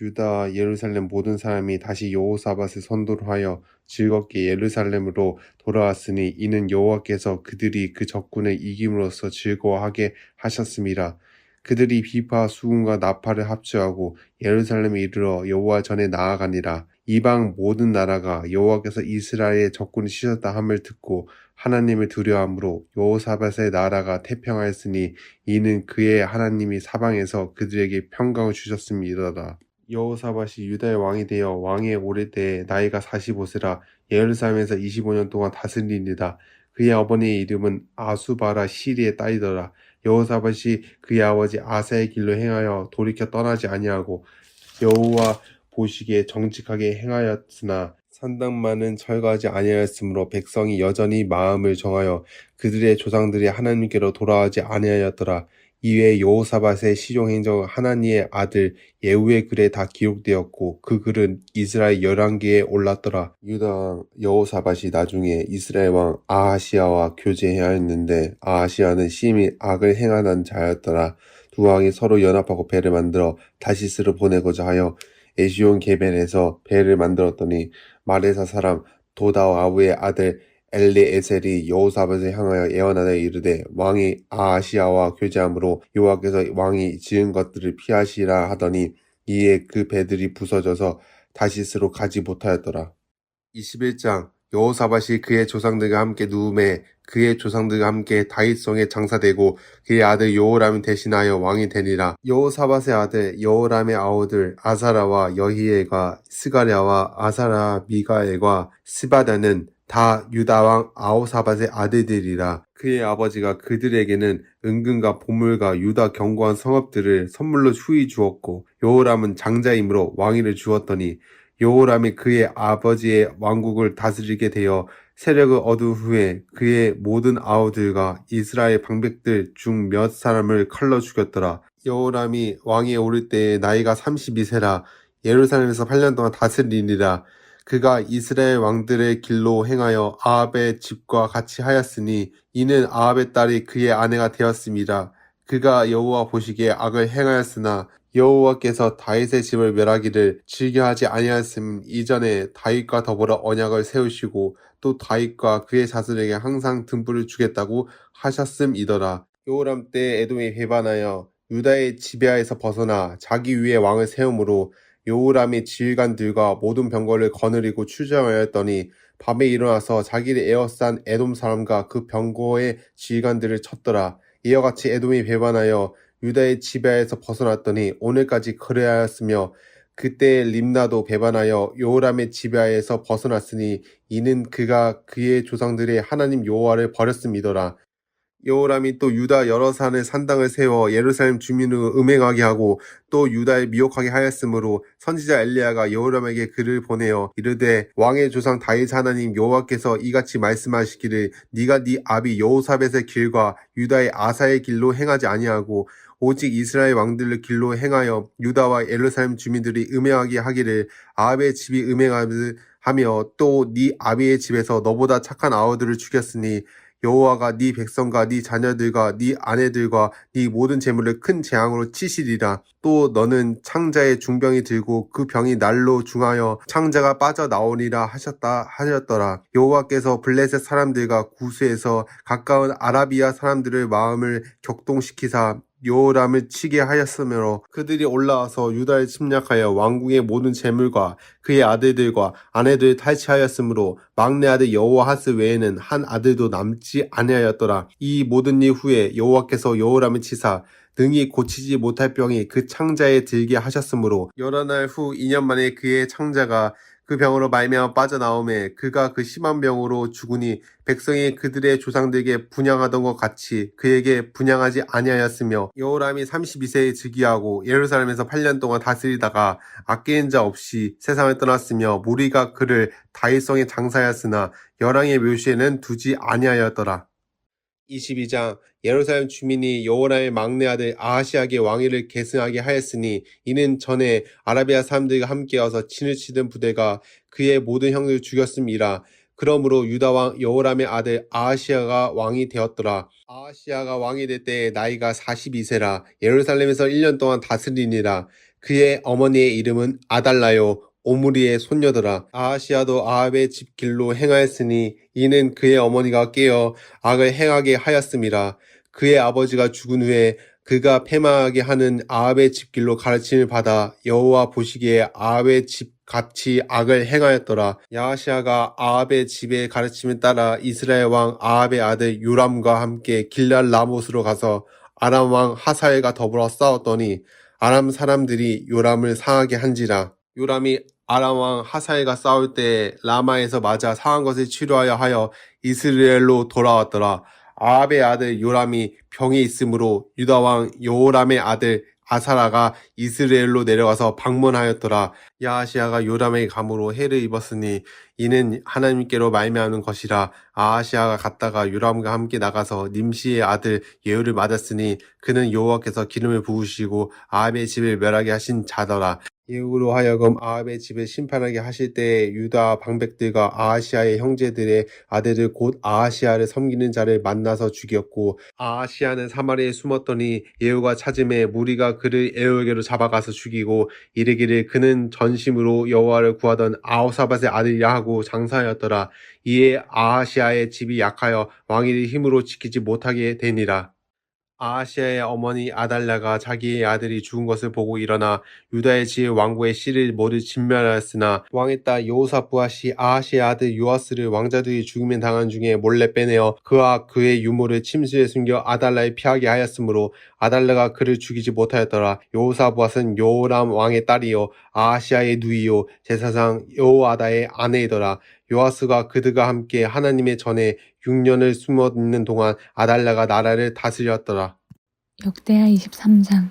유다와 예루살렘 모든 사람이 다시 여호사밧을 선도로 하여 즐겁게 예루살렘으로 돌아왔으니 이는 여호와께서 그들이 그 적군을 이김으로써 즐거워하게 하셨음이라. 그들이 비파 수군과 나팔을 합주하고 예루살렘에 이르러 여호와 전에 나아가니라. 이방 모든 나라가 여호와께서 이스라엘의 적군을 치셨다 함을 듣고 하나님을 두려워함으로 여호사밧의 나라가 태평하였으니 이는 그의 하나님이 사방에서 그들에게 평강을 주셨음이로다. 여호사밧이 유다의 왕이 되어 왕위에 오를 때에 나이가 45세라 예루살렘에서 25년 동안 다스리니라. 그의 어머니의 이름은 아수바라 시리의 딸이더라. 여호사밧이 그의 아버지 아사의 길로 행하여 돌이켜 떠나지 아니하고 여호와 보시기에 정직하게 행하였으나 산당만은 철거하지 아니하였으므로 백성이 여전히 마음을 정하여 그들의 조상들이 하나님께로 돌아오지 아니하였더라. 이외에 여호사밧의 시종행정 하나니의 아들 예후의 글에 다 기록되었고 그 글은 이스라엘 열왕기에 올랐더라. 유다 왕 여호사밧이 나중에 이스라엘 왕 아하시아와 교제하였는데 아하시아는 심히 악을 행하는 자였더라. 두 왕이 서로 연합하고 배를 만들어 다시스를 보내고자 하여 에시온 게벨에서 배를 만들었더니 마레사 사람 도다와우의 아들 엘리에셀이 여호사밧을 향하여 예언하되 이르되 왕이 아하시아와 교제함으로 여호와께서 왕이 지은 것들을 피하시라 하더니 이에 그 배들이 부서져서 다시스로 가지 못하였더라. 21장 여호사밧이 그의 조상들과 함께 누움에 그의 조상들과 함께 다윗성에 장사되고 그의 아들 여호람이 대신하여 왕이 되니라. 여호사밧의 아들 여호람의 아우들 아사라와 여히엘과 스가랴와 아사라 미가엘과 스바다는 다 유다왕 아호사밧의 아들들이라. 그의 아버지가 그들에게는 은금과 보물과 유다 견고한 성읍들을 선물로 후히 주었고 여호람은 장자이므로 왕위를 주었더니 여호람이 그의 아버지의 왕국을 다스리게 되어 세력을 얻은 후에 그의 모든 아우들과 이스라엘 방백들 중 몇 사람을 칼로 죽였더라. 여호람이 왕위에 오를 때에 나이가 32세라 예루살렘에서 8년 동안 다스리니라. 그가 이스라엘 왕들의 길로 행하여 아합의 집과 같이 하였으니 이는 아합의 딸이 그의 아내가 되었음이라. 그가 여호와 보시기에 악을 행하였으나 여호와께서 다윗의 집을 멸하기를 즐겨하지 아니하였음 이전에 다윗과 더불어 언약을 세우시고 또 다윗과 그의 자손에게 항상 등불을 주겠다고 하셨음이더라. 여호람 때 에돔이 배반하여 유다의 지배하에서 벗어나 자기 위에 왕을 세우므로 요호람의 지휘관들과 모든 병거를 거느리고 출정하였더니 밤에 일어나서 자기를 에워싼 에돔 사람과 그 병거의 지휘관들을 쳤더라. 이와 같이 에돔이 배반하여 유다의 지배하에서 벗어났더니 오늘까지 그래하였으며 그때 림나도 배반하여 여호람의 지배하에서 벗어났으니 이는 그가 그의 조상들의 하나님 여호와를 버렸음이더라. 여호람이 또 유다 여러 산에 산당을 세워 예루살렘 주민을 음행하게 하고 또 유다를 미혹하게 하였으므로 선지자 엘리야가 여호람에게 글을 보내어 이르되 왕의 조상 다윗 하나님 여호와께서 이같이 말씀하시기를 네가 네 아비 여호사밧의 길과 유다의 아사의 길로 행하지 아니하고 오직 이스라엘 왕들의 길로 행하여 유다와 예루살렘 주민들이 음행하게 하기를 아합의 집이 음행하며 또 네 아비의 집에서 너보다 착한 아우들을 죽였으니 여호와가 네 백성과 네 자녀들과 네 아내들과 네 모든 재물을 큰 재앙으로 치시리라. 또 너는 창자의 중병이 들고 그 병이 날로 중하여 창자가 빠져나오리라 하셨더라. 여호와께서 블레셋 사람들과 구스에서 가까운 아라비아 사람들의 마음을 격동시키사 여호람을 치게 하였으므로 그들이 올라와서 유다를 침략하여 왕궁의 모든 재물과 그의 아들들과 아내들을 탈취하였으므로 막내 아들 여호아하스 외에는 한 아들도 남지 아니하였더라. 이 모든 일 후에 여호와께서 여호람을 치사 능히 고치지 못할 병이 그 창자에 들게 하셨으므로 여러 날 후 2년 만에 그의 창자가 그 병으로 말미암아 빠져나오매 그가 그 심한 병으로 죽으니 백성이 그들의 조상들에게 분향하던 것 같이 그에게 분향하지 아니하였으며 여호람이 32세에 즉위하고 예루살렘에서 8년 동안 다스리다가 아끼는 자 없이 세상을 떠났으며 무리가 그를 다윗성에 장사하였으나 열왕의 묘시에는 두지 아니하였더라. 22장 예루살렘 주민이 여호람의 막내 아들 아하시아에게 왕위를 계승하게 하였으니 이는 전에 아라비아 사람들과 함께 와서 진을 치던 부대가 그의 모든 형들을 죽였음이라. 그러므로 유다 왕 여호람의 아들 아하시아가 왕이 되었더라. 아하시아가 왕이 될 때 나이가 42세라 예루살렘에서 1년 동안 다스리니라. 그의 어머니의 이름은 아달라요 오므리의 손녀더라. 아하시아도 아합의 집 길로 행하였으니 이는 그의 어머니가 깨어 악을 행하게 하였음이라. 그의 아버지가 죽은 후에 그가 패망하게 하는 아합의 집 길로 가르침을 받아 여호와 보시기에 아합의 집 같이 악을 행하였더라. 야하시아가 아합의 집의 가르침을 따라 이스라엘 왕 아합의 아들 요람과 함께 길랄 라못으로 가서 아람 왕 하사엘과 더불어 싸웠더니 아람 사람들이 요람을 상하게 한지라. 요람이 아람 왕 하사엘과 싸울 때 라마에서 맞아 상한 것을 치료하여 하여 이스라엘로 돌아왔더라. 아합의 아들 요람이 병이 있으므로 유다 왕 여호람의 아들 아사라가 이스라엘로 내려가서 방문하였더라. 야하시아가 요람에게 감으로 해를 입었으니 이는 하나님께로 말미암는 것이라. 아하시아가 갔다가 요람과 함께 나가서 님시의 아들 예후를 맞았으니 그는 여호와께서 기름을 부으시고 아합의 집을 멸하게 하신 자더라. 예후로 하여금 아합의 집을 심판하게 하실 때에 유다 방백들과 아하시아의 형제들의 아들들 곧 아하시아를 섬기는 자를 만나서 죽였고 아하시아는 사마리아에 숨었더니 예후가 찾음에 무리가 그를 예후에게로 잡아가서 죽이고 이르기를 그는 전심으로 여호와를 구하던 아호사밧의 아들이라 하고 장사하였더라. 이에 아하시아의 집이 약하여 왕위를 힘으로 지키지 못하게 되니라. 아하시아의 어머니 아달랴가 자기의 아들이 죽은 것을 보고 일어나 유다의 지혜 왕국의 씨를 모두 진멸하였으나 왕의 딸 여호사부앗이 아하시아의 아들 요아스를 왕자들이 죽임을 당한 중에 몰래 빼내어 그와 그의 유모를 침실에 숨겨 아달랴에 피하게 하였으므로 아달랴가 그를 죽이지 못하였더라. 여호사부앗은 여호람 왕의 딸이요 아하시아의 누이요 제사장 여호아다의 아내이더라. 요아스가 그들과 함께 하나님의 전에 6년을 숨어 있는 동안 아달랴가 나라를 다스렸더라. 역대하 23장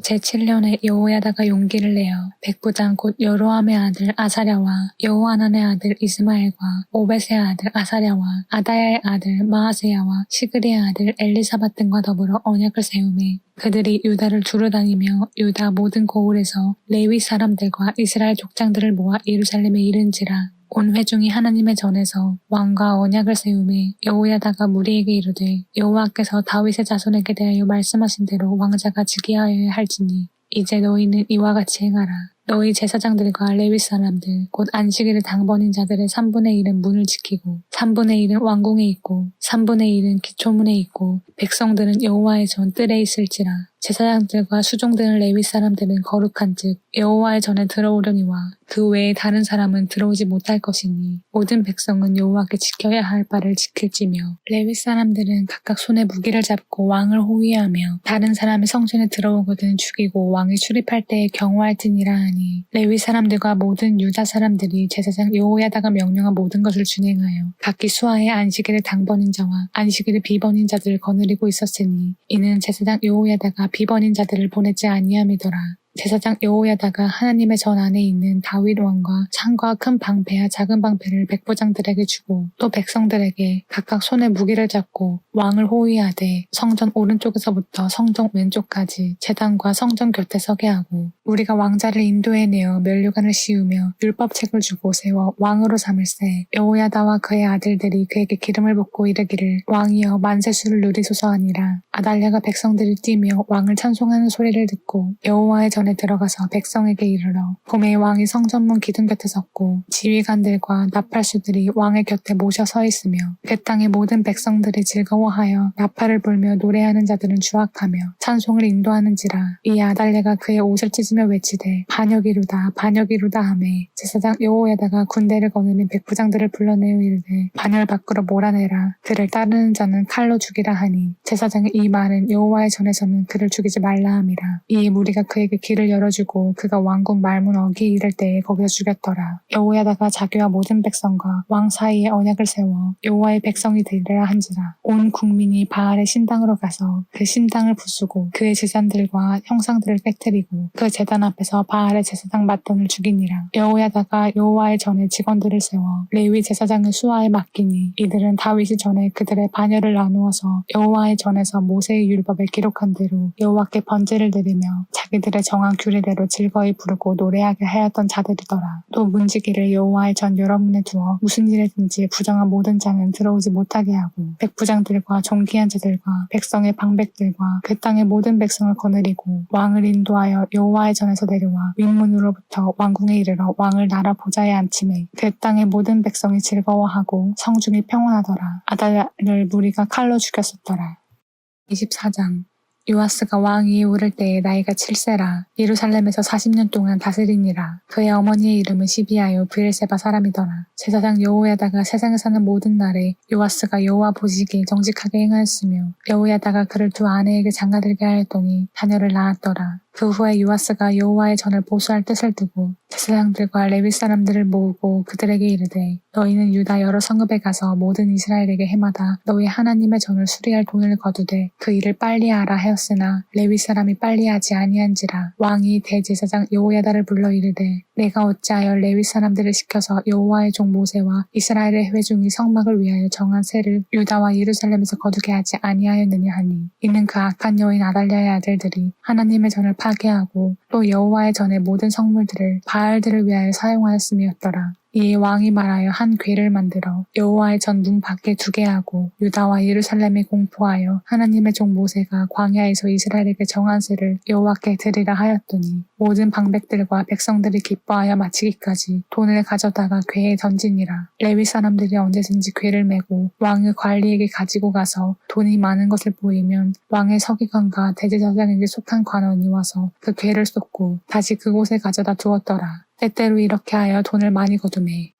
제7년에 여호야다가 용기를 내어 백부장 곧 여로함의 아들 아사랴와 여호하난의 아들 이스마엘과 오벳의 아들 아사랴와 아다야의 아들 마아세야와 시그리의 아들 엘리사밧 등과 더불어 언약을 세우매 그들이 유다를 두루 다니며 유다 모든 고을에서 레위 사람들과 이스라엘 족장들을 모아 예루살렘에 이른지라. 온 회중이 하나님의 전에서 왕과 언약을 세우매 여호야다가 무리에게 이르되 여호와께서 다윗의 자손에게 대하여 말씀하신 대로 왕자가 즉위하여야 할지니 이제 너희는 이와 같이 행하라. 너희 제사장들과 레위 사람들 곧 안식일을 당번인 자들의 3분의 1은 문을 지키고 3분의 1은 왕궁에 있고 3분의 1은 기초문에 있고 백성들은 여호와의 전 뜰에 있을지라. 제사장들과 수종되는 레위 사람들은 거룩한즉 여호와의 전에 들어오려니와 그 외에 다른 사람은 들어오지 못할 것이니 모든 백성은 여호와께 지켜야 할 바를 지킬지며 레위 사람들은 각각 손에 무기를 잡고 왕을 호위하며 다른 사람의 성전에 들어오거든 죽이고 왕이 출입할 때에 경호할지니라 하니 레위 사람들과 모든 유다 사람들이 제사장 여호야다가 명령한 모든 것을 준행하여 각기 수하의 안식일을 당번인 자와 안식일을 비번인 자들을 거느리고 있었으니 이는 제사장 여호야다가 비번인 자들을 보내지 아니함이더라. 제사장 여호야다가 하나님의 전 안에 있는 다윗 왕과 창과 큰 방패와 작은 방패를 백부장들에게 주고 또 백성들에게 각각 손에 무기를 잡고 왕을 호위하되 성전 오른쪽에서부터 성전 왼쪽까지 제단과 성전 곁에 서게 하고 우리가 왕자를 인도해내어 면류관을 씌우며 율법책을 주고 세워 왕으로 삼을세. 여호야다와 그의 아들들이 그에게 기름을 붓고 이르기를 왕이여 만세수를 누리소서 하니라. 아달랴가 백성들을 뛰며 왕을 찬송하는 소리를 듣고 여호와의 전에 들어가서 백성에게 이르러 봄에 왕이 성전문 기둥 곁에 섰고 지휘관들과 나팔수들이 왕의 곁에 모셔 서 있으며 그 땅의 모든 백성들이 즐거워하여 나팔을 불며 노래하는 자들은 주악하며 찬송을 인도하는지라. 이 아달랴가 그의 옷을 찢으며 외치되 반역이루다 반역이루다 하매 제사장 여호야다가 군대를 거느린 백부장들을 불러내어 이르되 반열 밖으로 몰아내라. 그를 따르는 자는 칼로 죽이라 하니 제사장의 이 말은 여호와의 전에서는 그를 죽이지 말라 함이라. 이에 무리가 그에게 길을 열어주고 그가 왕궁 말문 어귀에 이를 때에 거기서 죽였더라. 여호야다가 자기와 모든 백성과 왕 사이에 언약을 세워 여호와의 백성이 되리라 한지라. 온 국민이 바알의 신당으로 가서 그 신당을 부수고 그의 제단들과 형상들을 깨뜨리고 그 제단 앞에서 바알의 제사장 맏돈을 죽이니라. 여호야다가 여호와의 전에 직원들을 세워 레위 제사장의 수하에 맡기니 이들은 다윗이 전에 그들의 반열을 나누어서 여호와의 전에서 모세의 율법에 기록한 대로 여호와께 번제를 드리며 자기들의 정한 규례대로 즐거이 부르고 노래하게 하였던 자들이더라. 또 문지기를 여호와의 전 여러 문에 두어 무슨 일에든지 부정한 모든 자는 들어오지 못하게 하고 백부장들과 존귀한 자들과 백성의 방백들과 그 땅의 모든 백성을 거느리고 왕을 인도하여 여호와의 전에서 내려와 윗문으로부터 왕궁에 이르러 왕을 나라 보좌에 앉히매 그 땅의 모든 백성이 즐거워하고 성중이 평온하더라. 아달랴를 무리가 칼로 죽였었더라. 24장 요아스가 왕위에 오를 때에 나이가 7세라. 예루살렘에서 40년 동안 다스리니라. 그의 어머니의 이름은 시비아요 브엘세바 사람이더라. 제사장 여호야다가 세상에 사는 모든 날에 요아스가 여호와 보시기에 정직하게 행하였으며 여호야다가 그를 두 아내에게 장가들게 하였더니 자녀를 낳았더라. 그 후에 요아스가 여호와의 전을 보수할 뜻을 두고 제사장들과 레위 사람들을 모으고 그들에게 이르되 너희는 유다 여러 성읍에 가서 모든 이스라엘에게 해마다 너희 하나님의 전을 수리할 돈을 거두되 그 일을 빨리 하라 하였으나 레위 사람이 빨리 하지 아니한지라. 왕이 대제사장 여호야다를 불러 이르되 내가 어찌하여 레위 사람들을 시켜서 여호와의 종 모세와 이스라엘의 회중이 성막을 위하여 정한 세를 유다와 예루살렘에서 거두게 하지 아니하였느냐 하니 이는 그 악한 여인 아달랴의 아들들이 하나님의 전을 파괴하고 또 여호와의 전의 모든 성물들을 바알들을 위하여 사용하였음이었더라. 이에 왕이 말하여 한 궤를 만들어 여호와의 전 문 밖에 두게 하고 유다와 예루살렘에 공포하여 하나님의 종 모세가 광야에서 이스라엘에게 정한 세를 여호와께 드리라 하였더니 모든 방백들과 백성들이 기뻐하여 마치기까지 돈을 가져다가 궤에 던지니라. 레위 사람들이 언제든지 궤를 메고 왕의 관리에게 가지고 가서 돈이 많은 것을 보이면 왕의 서기관과 대제사장에게 속한 관원이 와서 그 궤를 쏟고 다시 그곳에 가져다 두었더라. 때때로 이렇게 하여 돈을 많이 거두매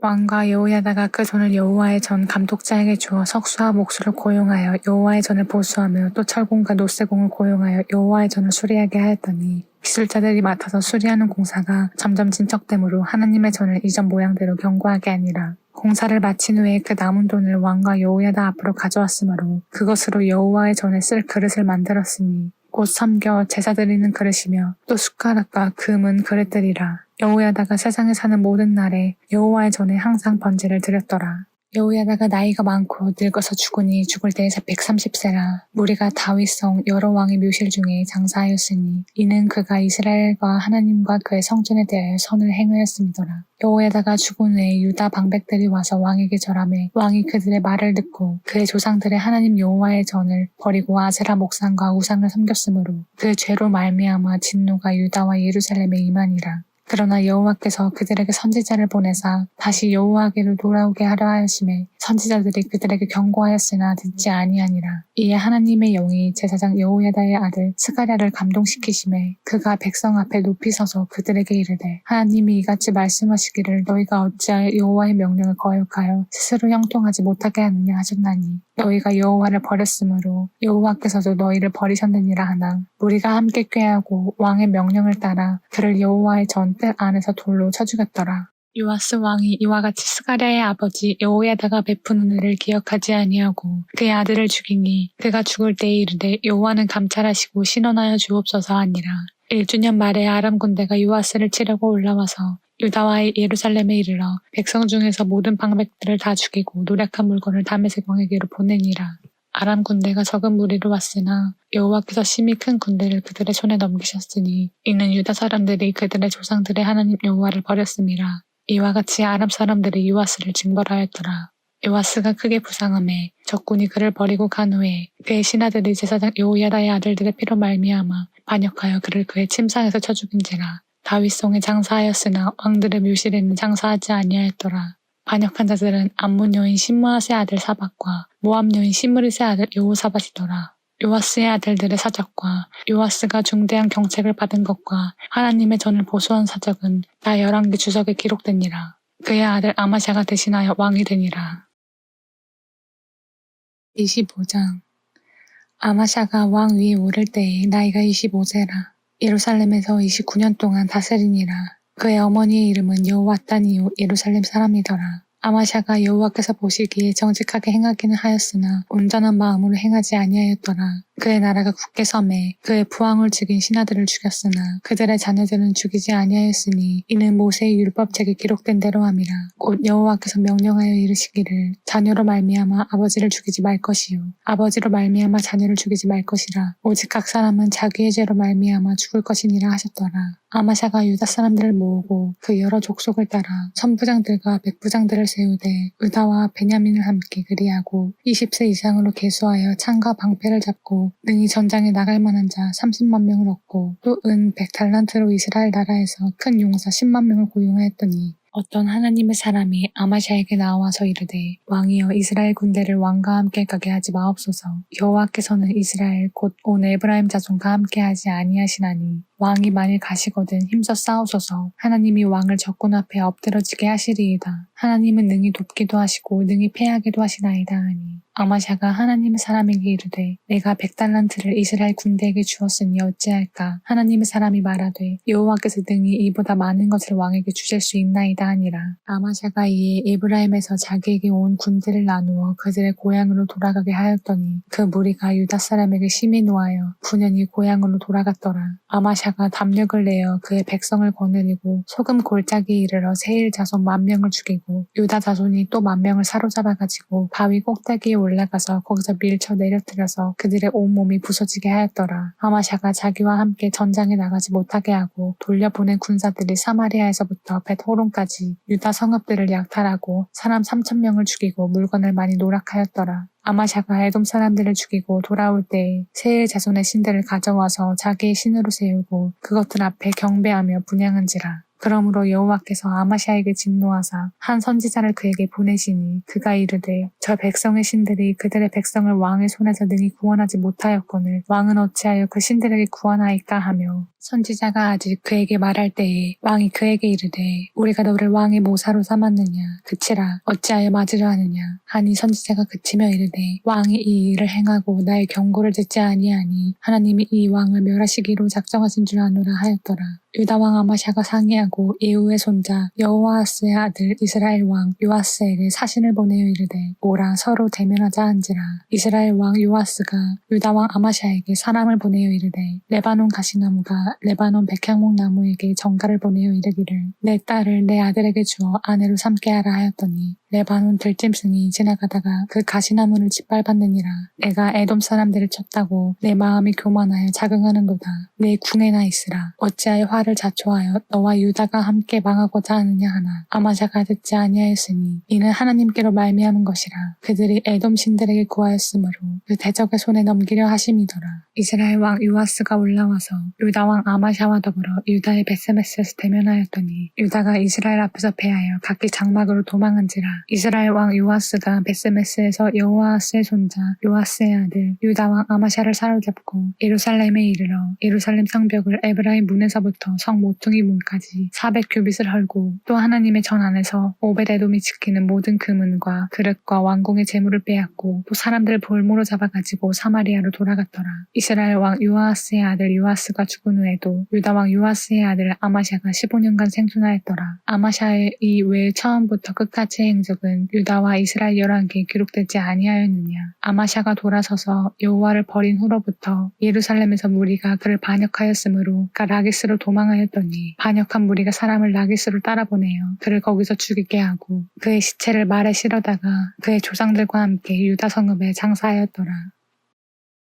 왕과 여호야다가 그 돈을 여호와의 전 감독자에게 주어 석수와 목수를 고용하여 여호와의 전을 보수하며 또 철공과 노쇠공을 고용하여 여호와의 전을 수리하게 하였더니 기술자들이 맡아서 수리하는 공사가 점점 진척되므로 하나님의 전을 이전 모양대로 견고하게 하니라. 공사를 마친 후에 그 남은 돈을 왕과 여호야다 앞으로 가져왔으므로 그것으로 여호와의 전에 쓸 그릇을 만들었으니 곧 섬겨 제사 드리는 그릇이며 또 숟가락과 금은 그릇들이라. 여호야다가 세상에 사는 모든 날에 여호와의 전에 항상 번제를 드렸더라. 여호야다가 나이가 많고 늙어서 죽으니 죽을 때에서 130세라. 무리가 다윗성 여러 왕의 묘실 중에 장사하였으니 이는 그가 이스라엘과 하나님과 그의 성전에 대하여 선을 행하였음이더라. 여호야다가 죽은 후에 유다 방백들이 와서 왕에게 절하매 왕이 그들의 말을 듣고 그의 조상들의 하나님 여호와의 전을 버리고 아세라 목상과 우상을 섬겼으므로 그 죄로 말미암아 진노가 유다와 예루살렘에 임하니라. 그러나 여호와께서 그들에게 선지자를 보내사 다시 여호와께로 돌아오게 하려 하였음에 선지자들이 그들에게 경고하였으나 듣지 아니하니라. 이에 하나님의 영이 제사장 여호야다의 아들 스가랴를 감동시키심에 그가 백성 앞에 높이 서서 그들에게 이르되 하나님이 이같이 말씀하시기를 너희가 어찌하여 여호와의 명령을 거역하여 스스로 형통하지 못하게 하느냐 하셨나니 너희가 여호와를 버렸으므로 여호와께서도 너희를 버리셨느니라 하나 무리가 함께 꾀하고 왕의 명령을 따라 그를 여호와의 전 뜰 안에서 돌로 쳐 죽였더라. 요아스 왕이 이와 같이 스가랴의 아버지 여호야다가 베푼 은혜를 기억하지 아니하고 그의 아들을 죽이니 그가 죽을 때에 이르되 여호와는 감찰하시고 신원하여 주옵소서 하니라. 1주년 말에 아람 군대가 요아스를 치려고 올라와서 유다와 예루살렘에 이르러 백성 중에서 모든 방백들을 다 죽이고 노략한 물건을 다메섹 왕에게로 보내니라. 아람 군대가 적은 무리로 왔으나 여호와께서 심히 큰 군대를 그들의 손에 넘기셨으니 이는 유다 사람들이 그들의 조상들의 하나님 여호와를 버렸음이라. 이와 같이 아람 사람들이 요아스를 징벌하였더라. 요아스가 크게 부상하매 적군이 그를 버리고 간 후에 그의 신하들이 제사장 여호야다의 아들들의 피로 말미암아 반역하여 그를 그의 침상에서 쳐 죽인지라. 다윗성에 장사하였으나 왕들의 묘실에는 장사하지 아니하였더라. 반역한 자들은 암몬 여인 신므앗의 아들 사박과 모압 여인 시므릿의 아들 여호사밧이더라. 요아스의 아들들의 사적과 요아스가 중대한 경책을 받은 것과 하나님의 전을 보수한 사적은 다 11개 주석에 기록되니라. 그의 아들 아마샤가 대신하여 왕이 되니라. 25장 아마샤가 왕 위에 오를 때에 나이가 25세라. 예루살렘에서 29년 동안 다스리니라. 그의 어머니의 이름은 여호와따니요 예루살렘 사람이더라. 아마샤가 여호와께서 보시기에 정직하게 행하기는 하였으나 온전한 마음으로 행하지 아니하였더라. 그의 나라가 굳게 섬에 그의 부왕을 죽인 신하들을 죽였으나 그들의 자녀들은 죽이지 아니하였으니 이는 모세의 율법책에 기록된 대로 함이라. 곧 여호와께서 명령하여 이르시기를 자녀로 말미암아 아버지를 죽이지 말 것이요 아버지로 말미암아 자녀를 죽이지 말 것이라. 오직 각 사람은 자기의 죄로 말미암아 죽을 것이니라 하셨더라. 아마샤가 유다 사람들을 모으고 그 여러 족속을 따라 천부장들과 백부장들을 세우되 유다와 베냐민을 함께 그리하고 20세 이상으로 계수하여 창과 방패를 잡고 능히 전장에 나갈 만한 자 30만 명을 얻고 또 은 100달란트로 이스라엘 나라에서 큰 용사 10만 명을 고용하였더니 어떤 하나님의 사람이 아마샤에게 나와서 이르되 왕이여 이스라엘 군대를 왕과 함께 가게 하지 마옵소서. 여호와께서는 이스라엘 곧 온 에브라임 자손과 함께 하지 아니하시나니 왕이 만일 가시거든 힘써 싸우소서. 하나님이 왕을 적군 앞에 엎드러지게 하시리이다. 하나님은 능히 돕기도 하시고 능히 패하기도 하시나이다 하니 아마샤가 하나님의 사람에게 이르되 내가 100달란트를 이스라엘 군대에게 주었으니 어찌할까. 하나님의 사람이 말하되 여호와께서 능히 이보다 많은 것을 왕에게 주실 수 있나이다 하니라. 아마샤가 이에 에브라임에서 자기에게 온 군대를 나누어 그들의 고향으로 돌아가게 하였더니 그 무리가 유다 사람에게 심히 노하여 분연히 고향으로 돌아갔더라. 아마샤가 담력을 내어 그의 백성을 거느리고 소금 골짜기에 이르러 세일 자손 10,000명을 죽이고 유다 자손이 또 10,000명을 사로잡아가지고 바위 꼭대기에 올라가서 거기서 밀쳐 내려뜨려서 그들의 온몸이 부서지게 하였더라. 아마샤가 자기와 함께 전장에 나가지 못하게 하고 돌려보낸 군사들이 사마리아에서부터 벳호론까지 유다 성읍들을 약탈하고 사람 3,000명을 죽이고 물건을 많이 노락하였더라. 아마샤가 에돔 사람들을 죽이고 돌아올 때에 세일 자손의 신들을 가져와서 자기의 신으로 세우고 그것들 앞에 경배하며 분향한지라. 그러므로 여호와께서 아마샤에게 진노하사 한 선지자를 그에게 보내시니 그가 이르되 저 백성의 신들이 그들의 백성을 왕의 손에서 능히 구원하지 못하였거늘 왕은 어찌하여 그 신들에게 구원하이까 하며 선지자가 아직 그에게 말할 때에 왕이 그에게 이르되 우리가 너를 왕의 모사로 삼았느냐 그치라 어찌하여 맞으려 하느냐 하니 선지자가 그치며 이르되 왕이 이 일을 행하고 나의 경고를 듣지 아니하니 하나님이 이 왕을 멸하시기로 작정하신 줄 아노라 하였더라. 유다 왕 아마샤가 상의하고 예후의 손자 여호아하스의 아들 이스라엘 왕 요아스에게 사신을 보내어 이르되 오라 서로 대면하자 한지라. 이스라엘 왕 요아스가 유다 왕 아마샤에게 사람을 보내어 이르되 레바논 가시나무가 레바논 백향목 나무에게 전가를 보내어 이르기를 내 딸을 내 아들에게 주어 아내로 삼게 하라 하였더니 레바논 들짐승이 지나가다가 그 가시나무를 짓밟았느니라. 내가 에돔 사람들을 쳤다고 내 마음이 교만하여 자긍하는도다. 내 궁에나 있으라. 어찌하여 화를 자초하여 너와 유다가 함께 망하고자 하느냐 하나 아마샤가 듣지 아니하였으니 이는 하나님께로 말미암은 것이라. 그들이 에돔 신들에게 구하였으므로 그 대적의 손에 넘기려 하심이더라. 이스라엘 왕 요아스가 올라와서 유다 왕 아마샤와 더불어 유다의 베세메스에서 대면하였더니 유다가 이스라엘 앞에서 패하여 각기 장막으로 도망한지라. 이스라엘 왕 요아스가 베세메스에서 여호아스의 손자 요아스의 아들 유다 왕 아마샤를 사로잡고 예루살렘에 이르러 예루살렘 성벽을 에브라임 문에서부터 성 모퉁이 문까지 400규빗을 헐고 또 하나님의 전 안에서 오벳에돔이 지키는 모든 금은과 그릇과 왕궁의 재물을 빼앗고 또 사람들을 볼모로 잡아가지고 사마리아로 돌아갔더라. 이스라엘 왕 요아스의 아들 요아스가 죽은 후에도 유다 왕 요아스의 아들 아마샤가 15년간 생존하였더라. 아마샤의 이 외 처음부터 끝까지의 행적은 유다와 이스라엘 11개에 기록되지 아니하였느냐. 아마샤가 돌아서서 여호와를 버린 후로부터 예루살렘에서 무리가 그를 반역하였으므로 그가 라기스로 도망하였더니 반역한 무리가 사람을 라기스로 따라보내어 그를 거기서 죽이게 하고 그의 시체를 말에 실어다가 그의 조상들과 함께 유다 성읍에 장사하였더라.